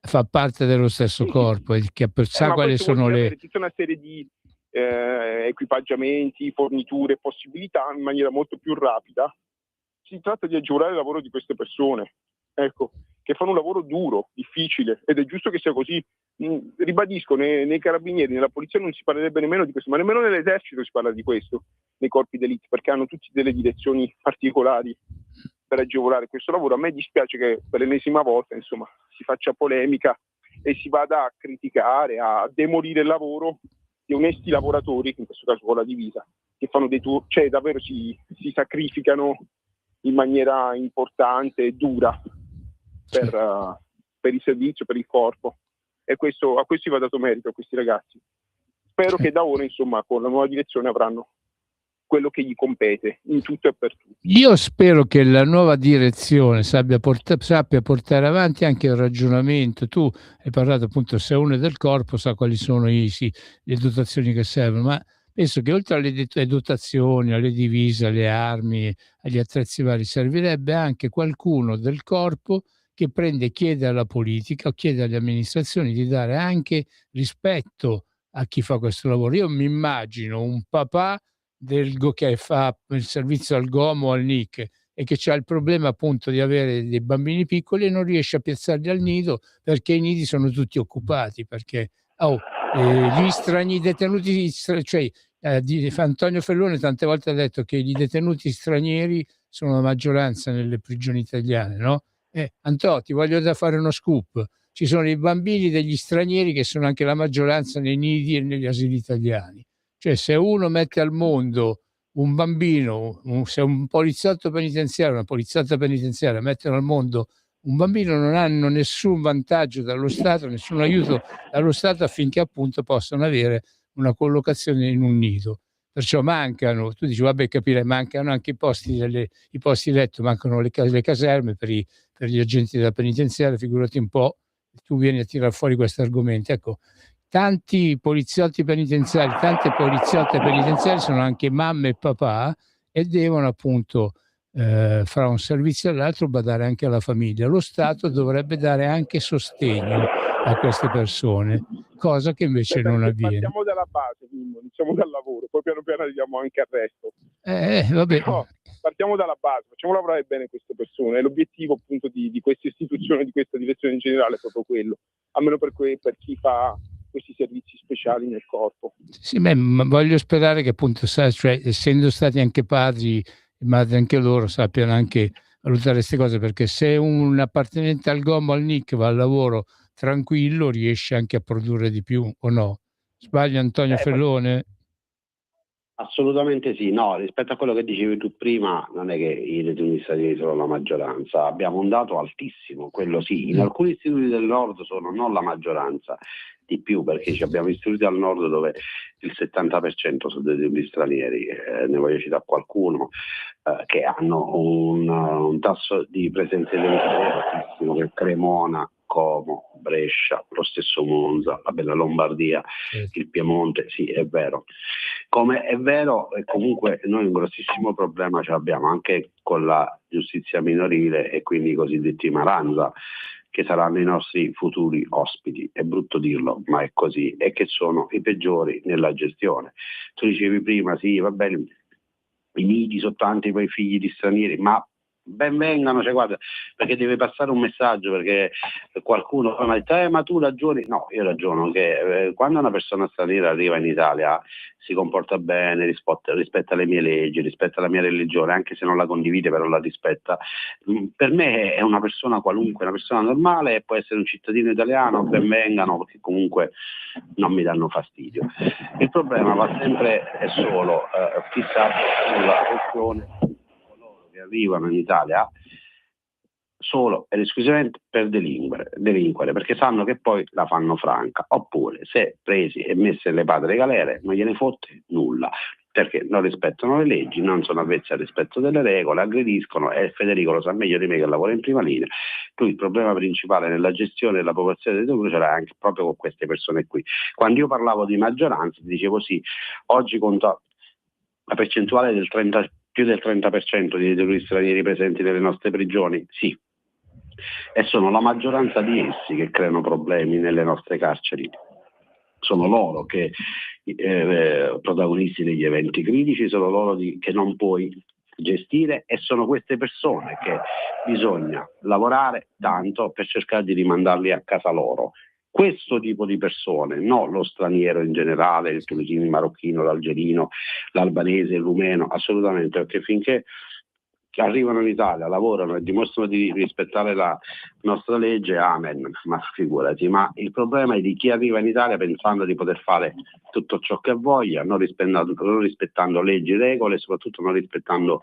fa parte dello stesso corpo e che sa quali sono le... Tutta una serie di equipaggiamenti, forniture, possibilità in maniera molto più rapida. Si tratta di agevolare il lavoro di queste persone, ecco, che fanno un lavoro duro, difficile, ed è giusto che sia così. Ribadisco, nei carabinieri, nella polizia non si parlerebbe nemmeno di questo, ma nemmeno nell'esercito si parla di questo, nei corpi d'élite, perché hanno tutti delle direzioni particolari per agevolare questo lavoro. A me dispiace che per l'ennesima volta, insomma, si faccia polemica e si vada a criticare, a demolire il lavoro di onesti lavoratori, in questo caso con la divisa, che fanno dei turni, cioè davvero si sacrificano in maniera importante e dura per il servizio, per il corpo, e a questo va dato merito a questi ragazzi. Spero che da ora, insomma, con la nuova direzione avranno quello che gli compete in tutto e per tutto. Io spero che la nuova direzione sappia portare avanti anche il ragionamento. Tu hai parlato appunto, se uno è del corpo sa quali sono le dotazioni che servono, ma penso che oltre alle dotazioni, alle divise, alle armi, agli attrezzi vari, servirebbe anche qualcuno del corpo che prende e chiede alla politica o chiede alle amministrazioni di dare anche rispetto a chi fa questo lavoro. Io mi immagino un papà che fa il servizio al GOM o al NIC e che ha il problema appunto di avere dei bambini piccoli e non riesce a piazzarli al nido perché i nidi sono tutti occupati, perché gli strani detenuti, cioè Antonio Fellone tante volte ha detto che i detenuti stranieri sono la maggioranza nelle prigioni italiane, no? Antò, ti voglio da fare uno scoop. Ci sono i bambini degli stranieri che sono anche la maggioranza nei nidi e negli asili italiani. Cioè, se uno mette al mondo un bambino, se un poliziotto penitenziario, una poliziotta penitenziaria mettono al mondo un bambino, non hanno nessun vantaggio dallo Stato, nessun aiuto dallo Stato affinché appunto possano avere una collocazione in un nido. Perciò mancano, tu dici vabbè capire, mancano anche i posti letto, mancano le caserme per gli agenti della penitenziaria, figurati un po', tu vieni a tirare fuori questo argomento. Ecco, tanti poliziotti penitenziari, tante poliziotte penitenziarie sono anche mamme e papà e devono appunto fra un servizio e l'altro badare anche alla famiglia. Lo Stato dovrebbe dare anche sostegno a queste persone, cosa che invece non avviene. Partiamo dalla base, quindi, iniziamo dal lavoro, poi piano piano arriviamo anche al resto. Vabbè. No, partiamo dalla base, facciamo lavorare bene queste persone. E l'obiettivo appunto di questa istituzione, di questa direzione in generale è proprio quello, almeno per chi fa questi servizi speciali nel corpo. Sì, ma voglio sperare che appunto, cioè, essendo stati anche padri e madri anche loro, sappiano anche valutare queste cose, perché se un appartenente al GOM o al NIC va al lavoro tranquillo riesce anche a produrre di più, o no? Sbaglio Antonio Fellone? Assolutamente sì, no, rispetto a quello che dicevi tu prima, non è che i detenuti stranieri sono la maggioranza, abbiamo un dato altissimo, quello sì, in alcuni istituti del nord sono non la maggioranza, di più, perché abbiamo istituti al nord dove il 70% sono detenuti stranieri, ne voglio citare qualcuno, che hanno un tasso di presenza di detenuti stranieri altissimo, che è Cremona, Como, Brescia, lo stesso Monza, la Lombardia, il Piemonte, sì, è vero. Come è vero, comunque noi un grossissimo problema ce l'abbiamo anche con la giustizia minorile e quindi i cosiddetti Maranza, che saranno i nostri futuri ospiti, è brutto dirlo, ma è così, e che sono i peggiori nella gestione. Tu dicevi prima, sì, va bene, i nidi sono tanti poi figli di stranieri, ma ben vengano, cioè guarda, perché deve passare un messaggio, perché qualcuno mi ha detto ma tu ragioni, no, io ragiono che quando una persona straniera arriva in Italia si comporta bene, rispetta le mie leggi, rispetta la mia religione, anche se non la condivide però la rispetta, per me è una persona qualunque, una persona normale, può essere un cittadino italiano, ben vengano, perché comunque non mi danno fastidio. Il problema va sempre e solo fissato sulla questione che arrivano in Italia solo ed esclusivamente per delinquere, perché sanno che poi la fanno franca, oppure se presi e messi alle patrie galere non gliene fotte nulla, perché non rispettano le leggi, non sono avvezzi al rispetto delle regole, aggrediscono, e Federico lo sa meglio di me che lavora in prima linea. Lui il problema principale nella gestione della popolazione dei detenuti c'era anche proprio con queste persone qui. Quando io parlavo di maggioranza dicevo sì, oggi conta la percentuale del più del 30% di detenuti stranieri presenti nelle nostre prigioni, sì, e sono la maggioranza di essi che creano problemi nelle nostre carceri. Sono loro che protagonisti degli eventi critici, sono loro che non puoi gestire, e sono queste persone che bisogna lavorare tanto per cercare di rimandarli a casa loro. Questo tipo di persone, no lo straniero in generale, il tunisino, il marocchino, l'algerino, l'albanese, il rumeno, assolutamente, perché finché arrivano in Italia, lavorano e dimostrano di rispettare la nostra legge, amen, ma figurati. Ma il problema è di chi arriva in Italia pensando di poter fare tutto ciò che voglia, non rispettando leggi, regole e soprattutto non rispettando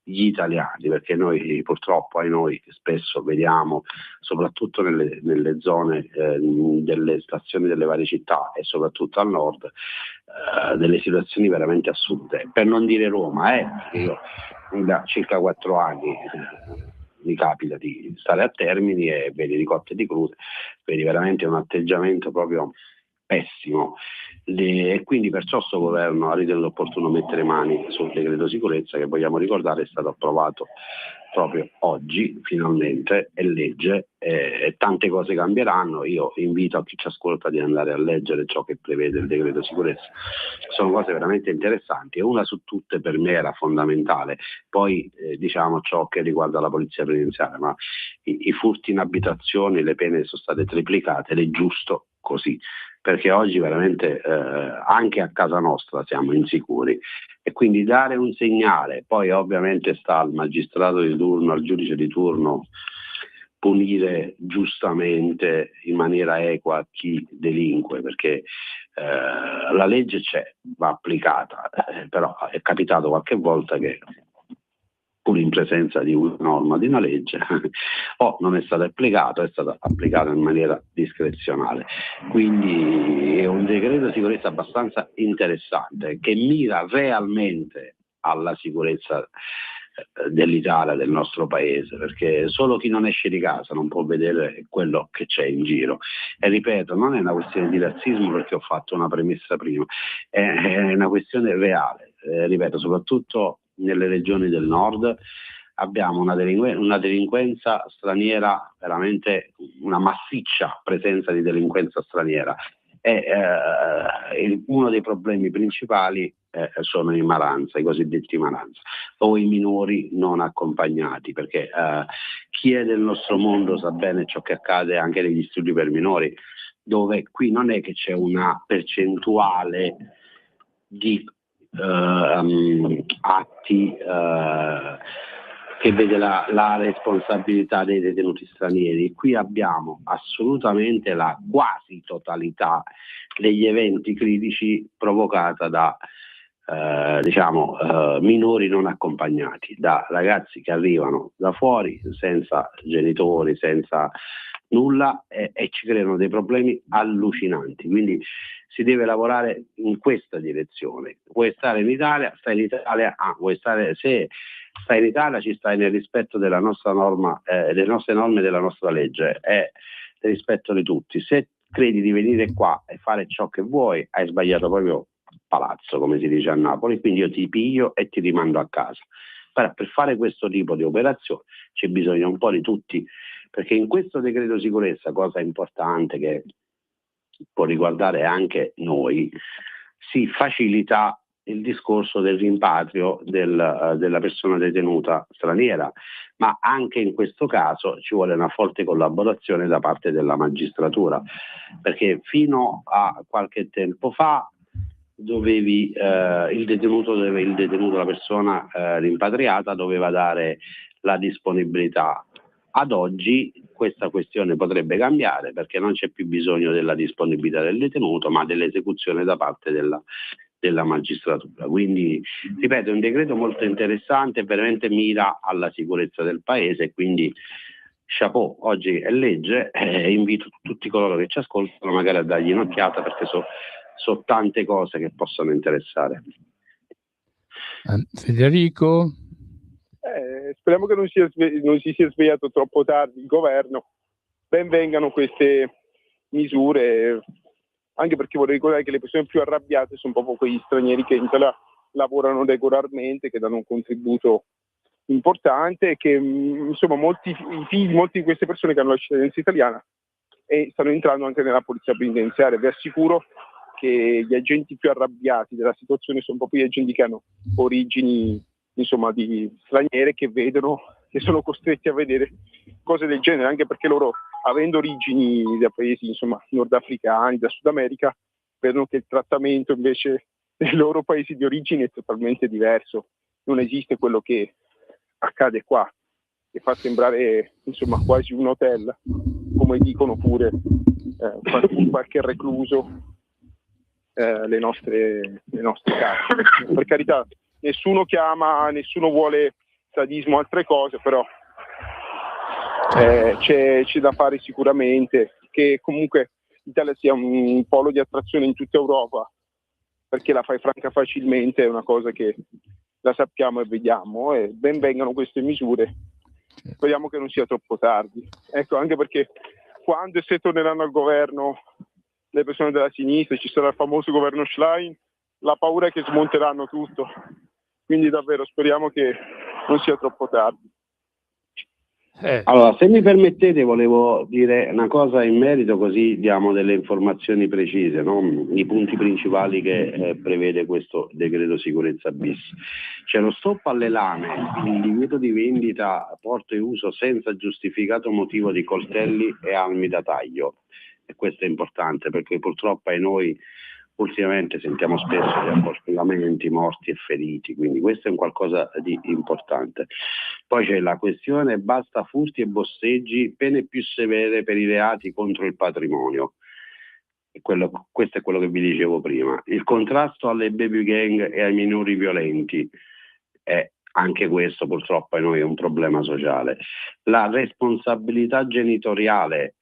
gli italiani, perché noi purtroppo noi spesso vediamo, soprattutto nelle zone delle stazioni delle varie città e soprattutto al nord, delle situazioni veramente assurde, per non dire Roma, perché io da circa 4 anni mi capita di stare a Termini e vedi di cotte e di crude, vedi veramente un atteggiamento proprio pessimo, e quindi perciò questo governo ha ritenuto opportuno mettere mani sul decreto sicurezza, che vogliamo ricordare è stato approvato proprio oggi finalmente, è legge, e tante cose cambieranno. Io invito a chi ci ascolta di andare a leggere ciò che prevede il decreto sicurezza, sono cose veramente interessanti, e una su tutte per me era fondamentale, poi diciamo ciò che riguarda la polizia penitenziaria, ma i furti in abitazioni, le pene sono state triplicate ed è giusto così, perché oggi veramente anche a casa nostra siamo insicuri, e quindi dare un segnale, poi ovviamente sta al magistrato di turno, al giudice di turno punire giustamente in maniera equa chi delinque, perché la legge c'è, va applicata, però è capitato qualche volta che pur in presenza di una norma, di una legge, o non è stata applicata, è stata applicata in maniera discrezionale. Quindi è un decreto di sicurezza abbastanza interessante che mira realmente alla sicurezza dell'Italia, del nostro paese, perché solo chi non esce di casa non può vedere quello che c'è in giro. E ripeto, non è una questione di razzismo, perché ho fatto una premessa prima, è una questione reale, ripeto, soprattutto nelle regioni del nord abbiamo una delinquenza straniera, veramente una massiccia presenza di delinquenza straniera, e uno dei problemi principali sono i maranza, i cosiddetti maranza, o i minori non accompagnati, perché chi è del nostro mondo sa bene ciò che accade anche negli studi per minori, dove qui non è che c'è una percentuale di atti che vede la responsabilità dei detenuti stranieri. Qui abbiamo assolutamente la quasi totalità degli eventi critici provocata da minori non accompagnati, da ragazzi che arrivano da fuori senza genitori, senza nulla, e ci creano dei problemi allucinanti. Quindi si deve lavorare in questa direzione. Vuoi stare in Italia, stai in Italia, se stai in Italia ci stai nel rispetto della nostra norma, delle nostre norme, della nostra legge, e nel rispetto di tutti. Se credi di venire qua e fare ciò che vuoi, hai sbagliato proprio palazzo, come si dice a Napoli, quindi io ti piglio e ti rimando a casa. Però per fare questo tipo di operazione c'è bisogno un po' di tutti, perché in questo decreto sicurezza, cosa importante che può riguardare anche noi, si facilita il discorso del rimpatrio della persona detenuta straniera, ma anche in questo caso ci vuole una forte collaborazione da parte della magistratura, perché fino a qualche tempo fa il detenuto, la persona rimpatriata doveva dare la disponibilità. Ad oggi questa questione potrebbe cambiare, perché non c'è più bisogno della disponibilità del detenuto, ma dell'esecuzione da parte della magistratura. Quindi, ripeto, è un decreto molto interessante, veramente mira alla sicurezza del paese, quindi chapeau, oggi è legge, e invito tutti coloro che ci ascoltano magari a dargli un'occhiata, perché so tante cose che possono interessare. Federico? Speriamo che non si sia svegliato troppo tardi il governo. Ben vengano queste misure, anche perché vorrei ricordare che le persone più arrabbiate sono proprio quegli stranieri che in Italia lavorano regolarmente, che danno un contributo importante, e che insomma molti di queste persone che hanno la cittadinanza italiana e stanno entrando anche nella polizia penitenziaria. Vi assicuro che gli agenti più arrabbiati della situazione sono proprio gli agenti che hanno origini di straniere, che sono costretti a vedere cose del genere, anche perché loro, avendo origini da paesi nordafricani, da Sud America, vedono che il trattamento invece dei loro paesi di origine è totalmente diverso. Non esiste quello che accade qua, che fa sembrare quasi un hotel, come dicono pure qualche recluso le nostre case. Per carità, nessuno vuole sadismo o altre cose, però c'è da fare sicuramente, che comunque l'Italia sia un polo di attrazione in tutta Europa, perché la fai franca facilmente, è una cosa che la sappiamo e vediamo, e ben vengano queste misure. Speriamo che non sia troppo tardi. Ecco, anche perché quando e se torneranno al governo le persone della sinistra, ci sarà il famoso governo Schlein, la paura è che smonteranno tutto. Quindi davvero speriamo che non sia troppo tardi. Allora, se mi permettete, volevo dire una cosa in merito, così diamo delle informazioni precise, no? I punti principali che prevede questo decreto sicurezza bis. C'è lo stop alle lame, il divieto di vendita, porto e uso senza giustificato motivo di coltelli e armi da taglio. E questo è importante, perché purtroppo ai noi ultimamente sentiamo spesso di accoltellamenti, morti e feriti, quindi questo è un qualcosa di importante. Poi c'è la questione basta furti e bosseggi, pene più severe per i reati contro il patrimonio. Questo è quello che vi dicevo prima. Il contrasto alle baby gang e ai minori violenti è anche questo purtroppo a noi è un problema sociale. La responsabilità genitoriale,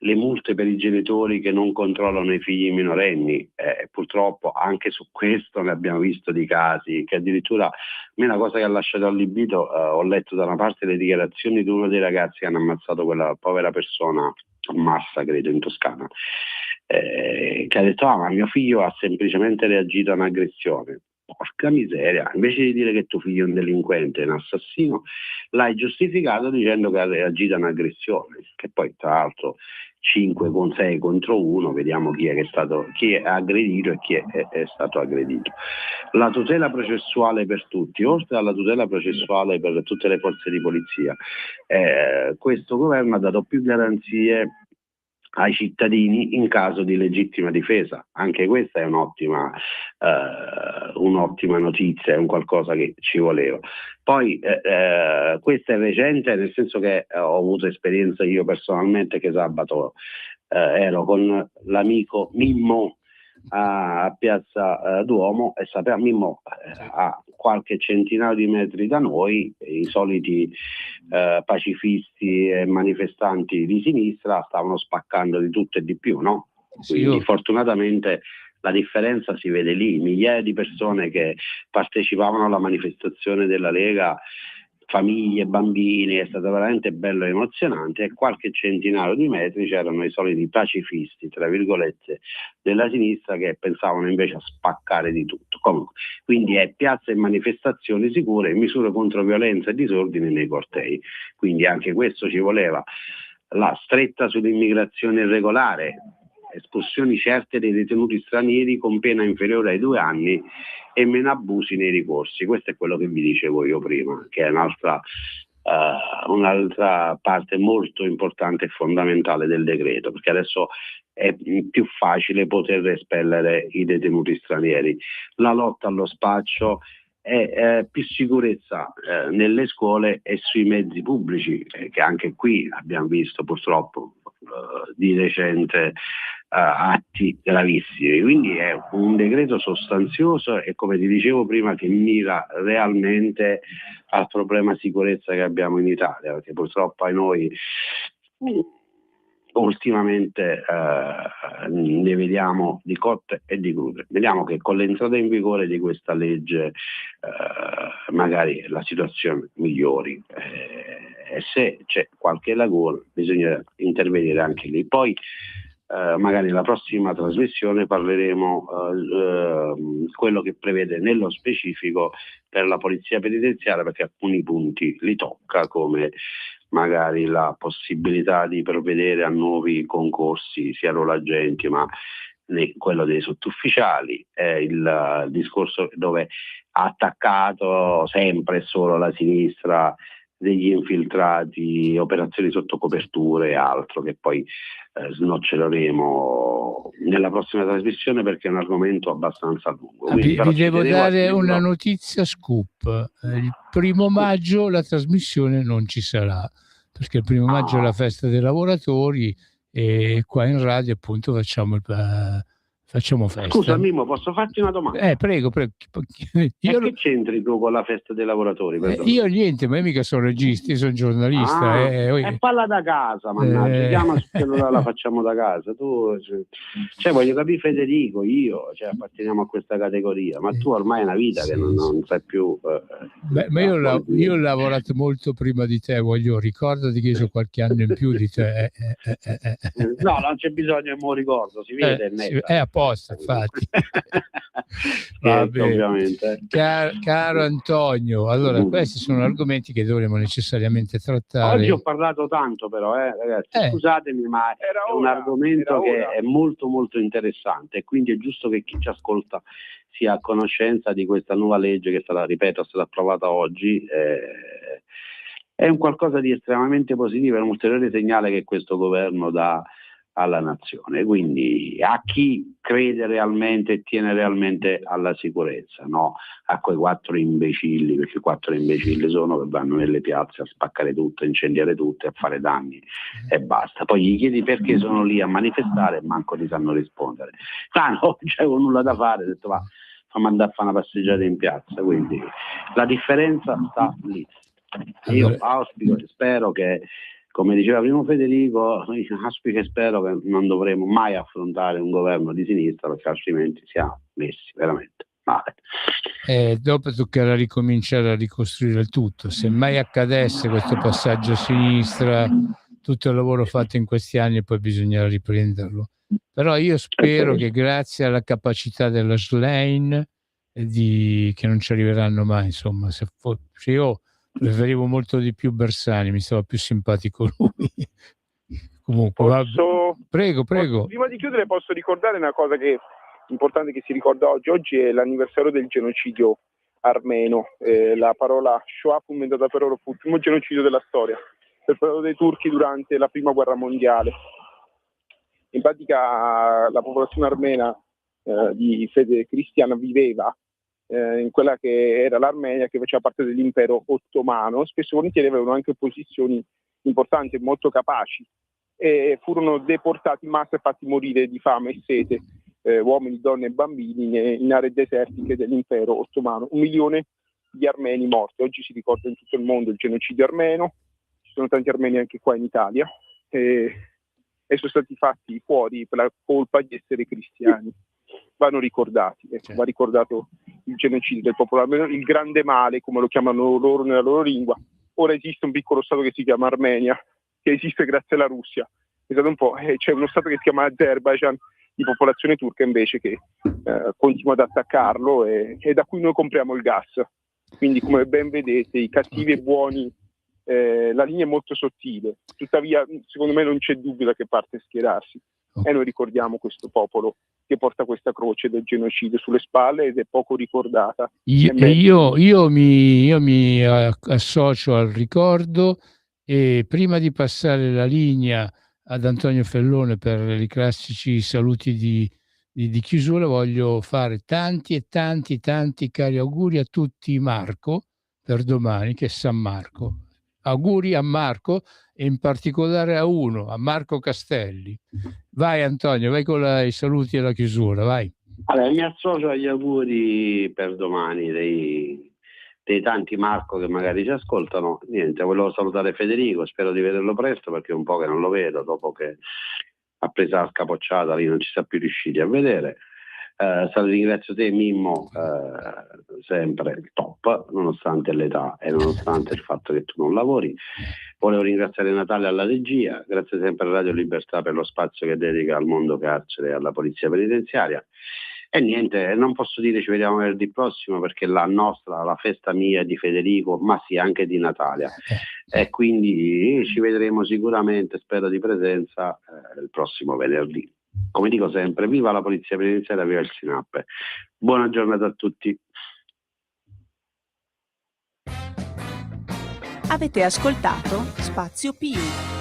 le multe per i genitori che non controllano i figli minorenni, purtroppo anche su questo ne abbiamo visto di casi che addirittura a me una cosa che ha lasciato allibito, ho letto da una parte le dichiarazioni di uno dei ragazzi che hanno ammazzato quella povera persona a Massa, credo, in Toscana, che ha detto ma mio figlio ha semplicemente reagito a un'aggressione. Porca miseria, invece di dire che tuo figlio è un delinquente, è un assassino, l'hai giustificato dicendo che ha reagito a un'aggressione, che poi tra l'altro 5 con 6 contro 1, vediamo chi è aggredito e chi è stato aggredito. La tutela processuale per tutti, oltre alla tutela processuale per tutte le forze di polizia, questo governo ha dato più garanzie ai cittadini in caso di legittima difesa. Anche questa è un'ottima notizia, è un qualcosa che ci voleva. Poi questa è recente, nel senso che ho avuto esperienza io personalmente, che sabato ero con l'amico Mimmo a Piazza Duomo e sappiamo Mimmo a qualche centinaio di metri da noi i soliti pacifisti e manifestanti di sinistra stavano spaccando di tutto e di più, no? Quindi fortunatamente la differenza si vede lì, migliaia di persone che partecipavano alla manifestazione della Lega, famiglie, bambini, è stato veramente bello e emozionante, e qualche centinaio di metri c'erano i soliti pacifisti, tra virgolette, della sinistra che pensavano invece a spaccare di tutto. Comunque, quindi è piazze e manifestazioni sicure, misure contro violenza e disordine nei cortei, quindi anche questo ci voleva. La stretta sull'immigrazione irregolare, espulsioni certe dei detenuti stranieri con pena inferiore ai 2 anni e meno abusi nei ricorsi. Questo è quello che vi dicevo io prima, che è un'altra parte molto importante e fondamentale del decreto, perché adesso è più facile poter espellere i detenuti stranieri. La lotta allo spaccio è più sicurezza nelle scuole e sui mezzi pubblici, che anche qui abbiamo visto purtroppo di recente atti gravissimi. Quindi è un decreto sostanzioso e, come ti dicevo prima, che mira realmente al problema sicurezza che abbiamo in Italia, perché purtroppo a noi ultimamente ne vediamo di cotte e di crude. Vediamo che con l'entrata in vigore di questa legge magari la situazione migliori, e se c'è qualche laguna bisogna intervenire anche lì. Poi magari la prossima trasmissione parleremo quello che prevede nello specifico per la polizia penitenziaria, perché alcuni punti li tocca, come magari la possibilità di provvedere a nuovi concorsi sia rollagenti ma quello dei sottufficiali, il discorso dove ha attaccato sempre e solo la sinistra degli infiltrati, operazioni sotto coperture e altro, che poi snoccereremo nella prossima trasmissione, perché è un argomento abbastanza lungo. Vi devo dare una notizia scoop. Il 1° maggio la trasmissione non ci sarà, perché il 1° maggio è la festa dei lavoratori e qua in radio appunto facciamo festa. Scusa Mimmo, posso farti una domanda? Prego. Che c'entri tu con la festa dei lavoratori? Io niente, ma io mica sono regista, io sono giornalista. Parla da casa, mannaggia, chiama sul cellulare, la facciamo da casa. Tu, voglio capire Federico, apparteniamo a questa categoria, ma tu ormai è una vita che non sai più. Ma io ho lavorato molto prima di te, ricordati che io ho qualche anno in più di te. No, non c'è bisogno che me lo ricordo, si vede. È apposta, infatti. Ovviamente. Caro Antonio, allora questi sono argomenti che dovremo necessariamente trattare. Oggi ho parlato tanto però, ragazzi, scusatemi, ma è un argomento che è molto molto interessante, e quindi è giusto che chi ci ascolta sia a conoscenza di questa nuova legge che è stata approvata oggi. È un qualcosa di estremamente positivo, è un ulteriore segnale che questo governo dà alla nazione. Quindi a chi crede realmente e tiene realmente alla sicurezza, no a quei 4 imbecilli, perché 4 imbecilli sono, che vanno nelle piazze a spaccare tutto, a incendiare tutto e a fare danni e basta. Poi gli chiedi perché sono lì a manifestare e manco ti sanno rispondere. No, non c'avevo nulla da fare, ho detto va, fammi andare a fare una passeggiata in piazza. Quindi la differenza sta lì. Io auspico e spero che, come diceva prima Federico, auspico e spero che non dovremo mai affrontare un governo di sinistra, perché altrimenti siamo messi veramente male. Dopo toccherà ricominciare a ricostruire il tutto. Se mai accadesse questo passaggio a sinistra, tutto il lavoro fatto in questi anni, poi bisognerà riprenderlo. Però io spero che grazie alla capacità della Schlein che non ci arriveranno mai, insomma, se io preferivo molto di più Bersani, mi stava più simpatico lui. Comunque, prego. Prima di chiudere posso ricordare una cosa che importante che si ricorda oggi. Oggi è l'anniversario del genocidio armeno. La parola Shoah fu inventata per loro, fu il primo genocidio della storia, perpetrato dai turchi durante la prima guerra mondiale. In pratica la popolazione armena di fede cristiana viveva in quella che era l'Armenia, che faceva parte dell'impero ottomano. Spesso volentieri avevano anche posizioni importanti e molto capaci, e furono deportati in massa e fatti morire di fame e sete, uomini, donne e bambini, in aree desertiche dell'impero ottomano. 1 milione di armeni morti. Oggi si ricorda in tutto il mondo il genocidio armeno, ci sono tanti armeni anche qua in Italia, e sono stati fatti fuori per la colpa di essere cristiani. Vanno ricordati, va ricordato il genocidio del popolo armeno, il grande male, come lo chiamano loro nella loro lingua. Ora esiste un piccolo stato che si chiama Armenia, che esiste grazie alla Russia. Pensate un po', c'è uno stato che si chiama Azerbaijan, di popolazione turca invece, che continua ad attaccarlo, e da cui noi compriamo il gas. Quindi, come ben vedete, i cattivi e buoni, la linea è molto sottile. Tuttavia, secondo me non c'è dubbio da che parte schierarsi. E noi ricordiamo questo popolo che porta questa croce del genocidio sulle spalle ed è poco ricordata. Io mi associo al ricordo, e prima di passare la linea ad Antonio Fellone per i classici saluti di chiusura, voglio fare tanti cari auguri a tutti Marco per domani, che è San Marco. Auguri a Marco, e in particolare a Marco Castelli. Vai Antonio, vai con i saluti e la chiusura, vai. Allora, mi associo agli auguri per domani dei tanti Marco che magari ci ascoltano. Niente, volevo salutare Federico, spero di vederlo presto, perché è un po' che non lo vedo, dopo che ha preso la scapocciata lì non ci sia più riusciti a vedere. Ringrazio te Mimmo, sempre top, nonostante l'età e nonostante il fatto che tu non lavori. Volevo ringraziare Natale alla regia, grazie sempre a Radio Libertà per lo spazio che dedica al mondo carcere e alla polizia penitenziaria. E niente, non posso dire ci vediamo venerdì prossimo, perché la festa mia, di Federico, ma sì anche di Natalia, e quindi ci vedremo sicuramente, spero di presenza, il prossimo venerdì. Come dico sempre, viva la polizia penitenziaria, viva il SINAP. Buona giornata a tutti. Avete ascoltato Spazio Più.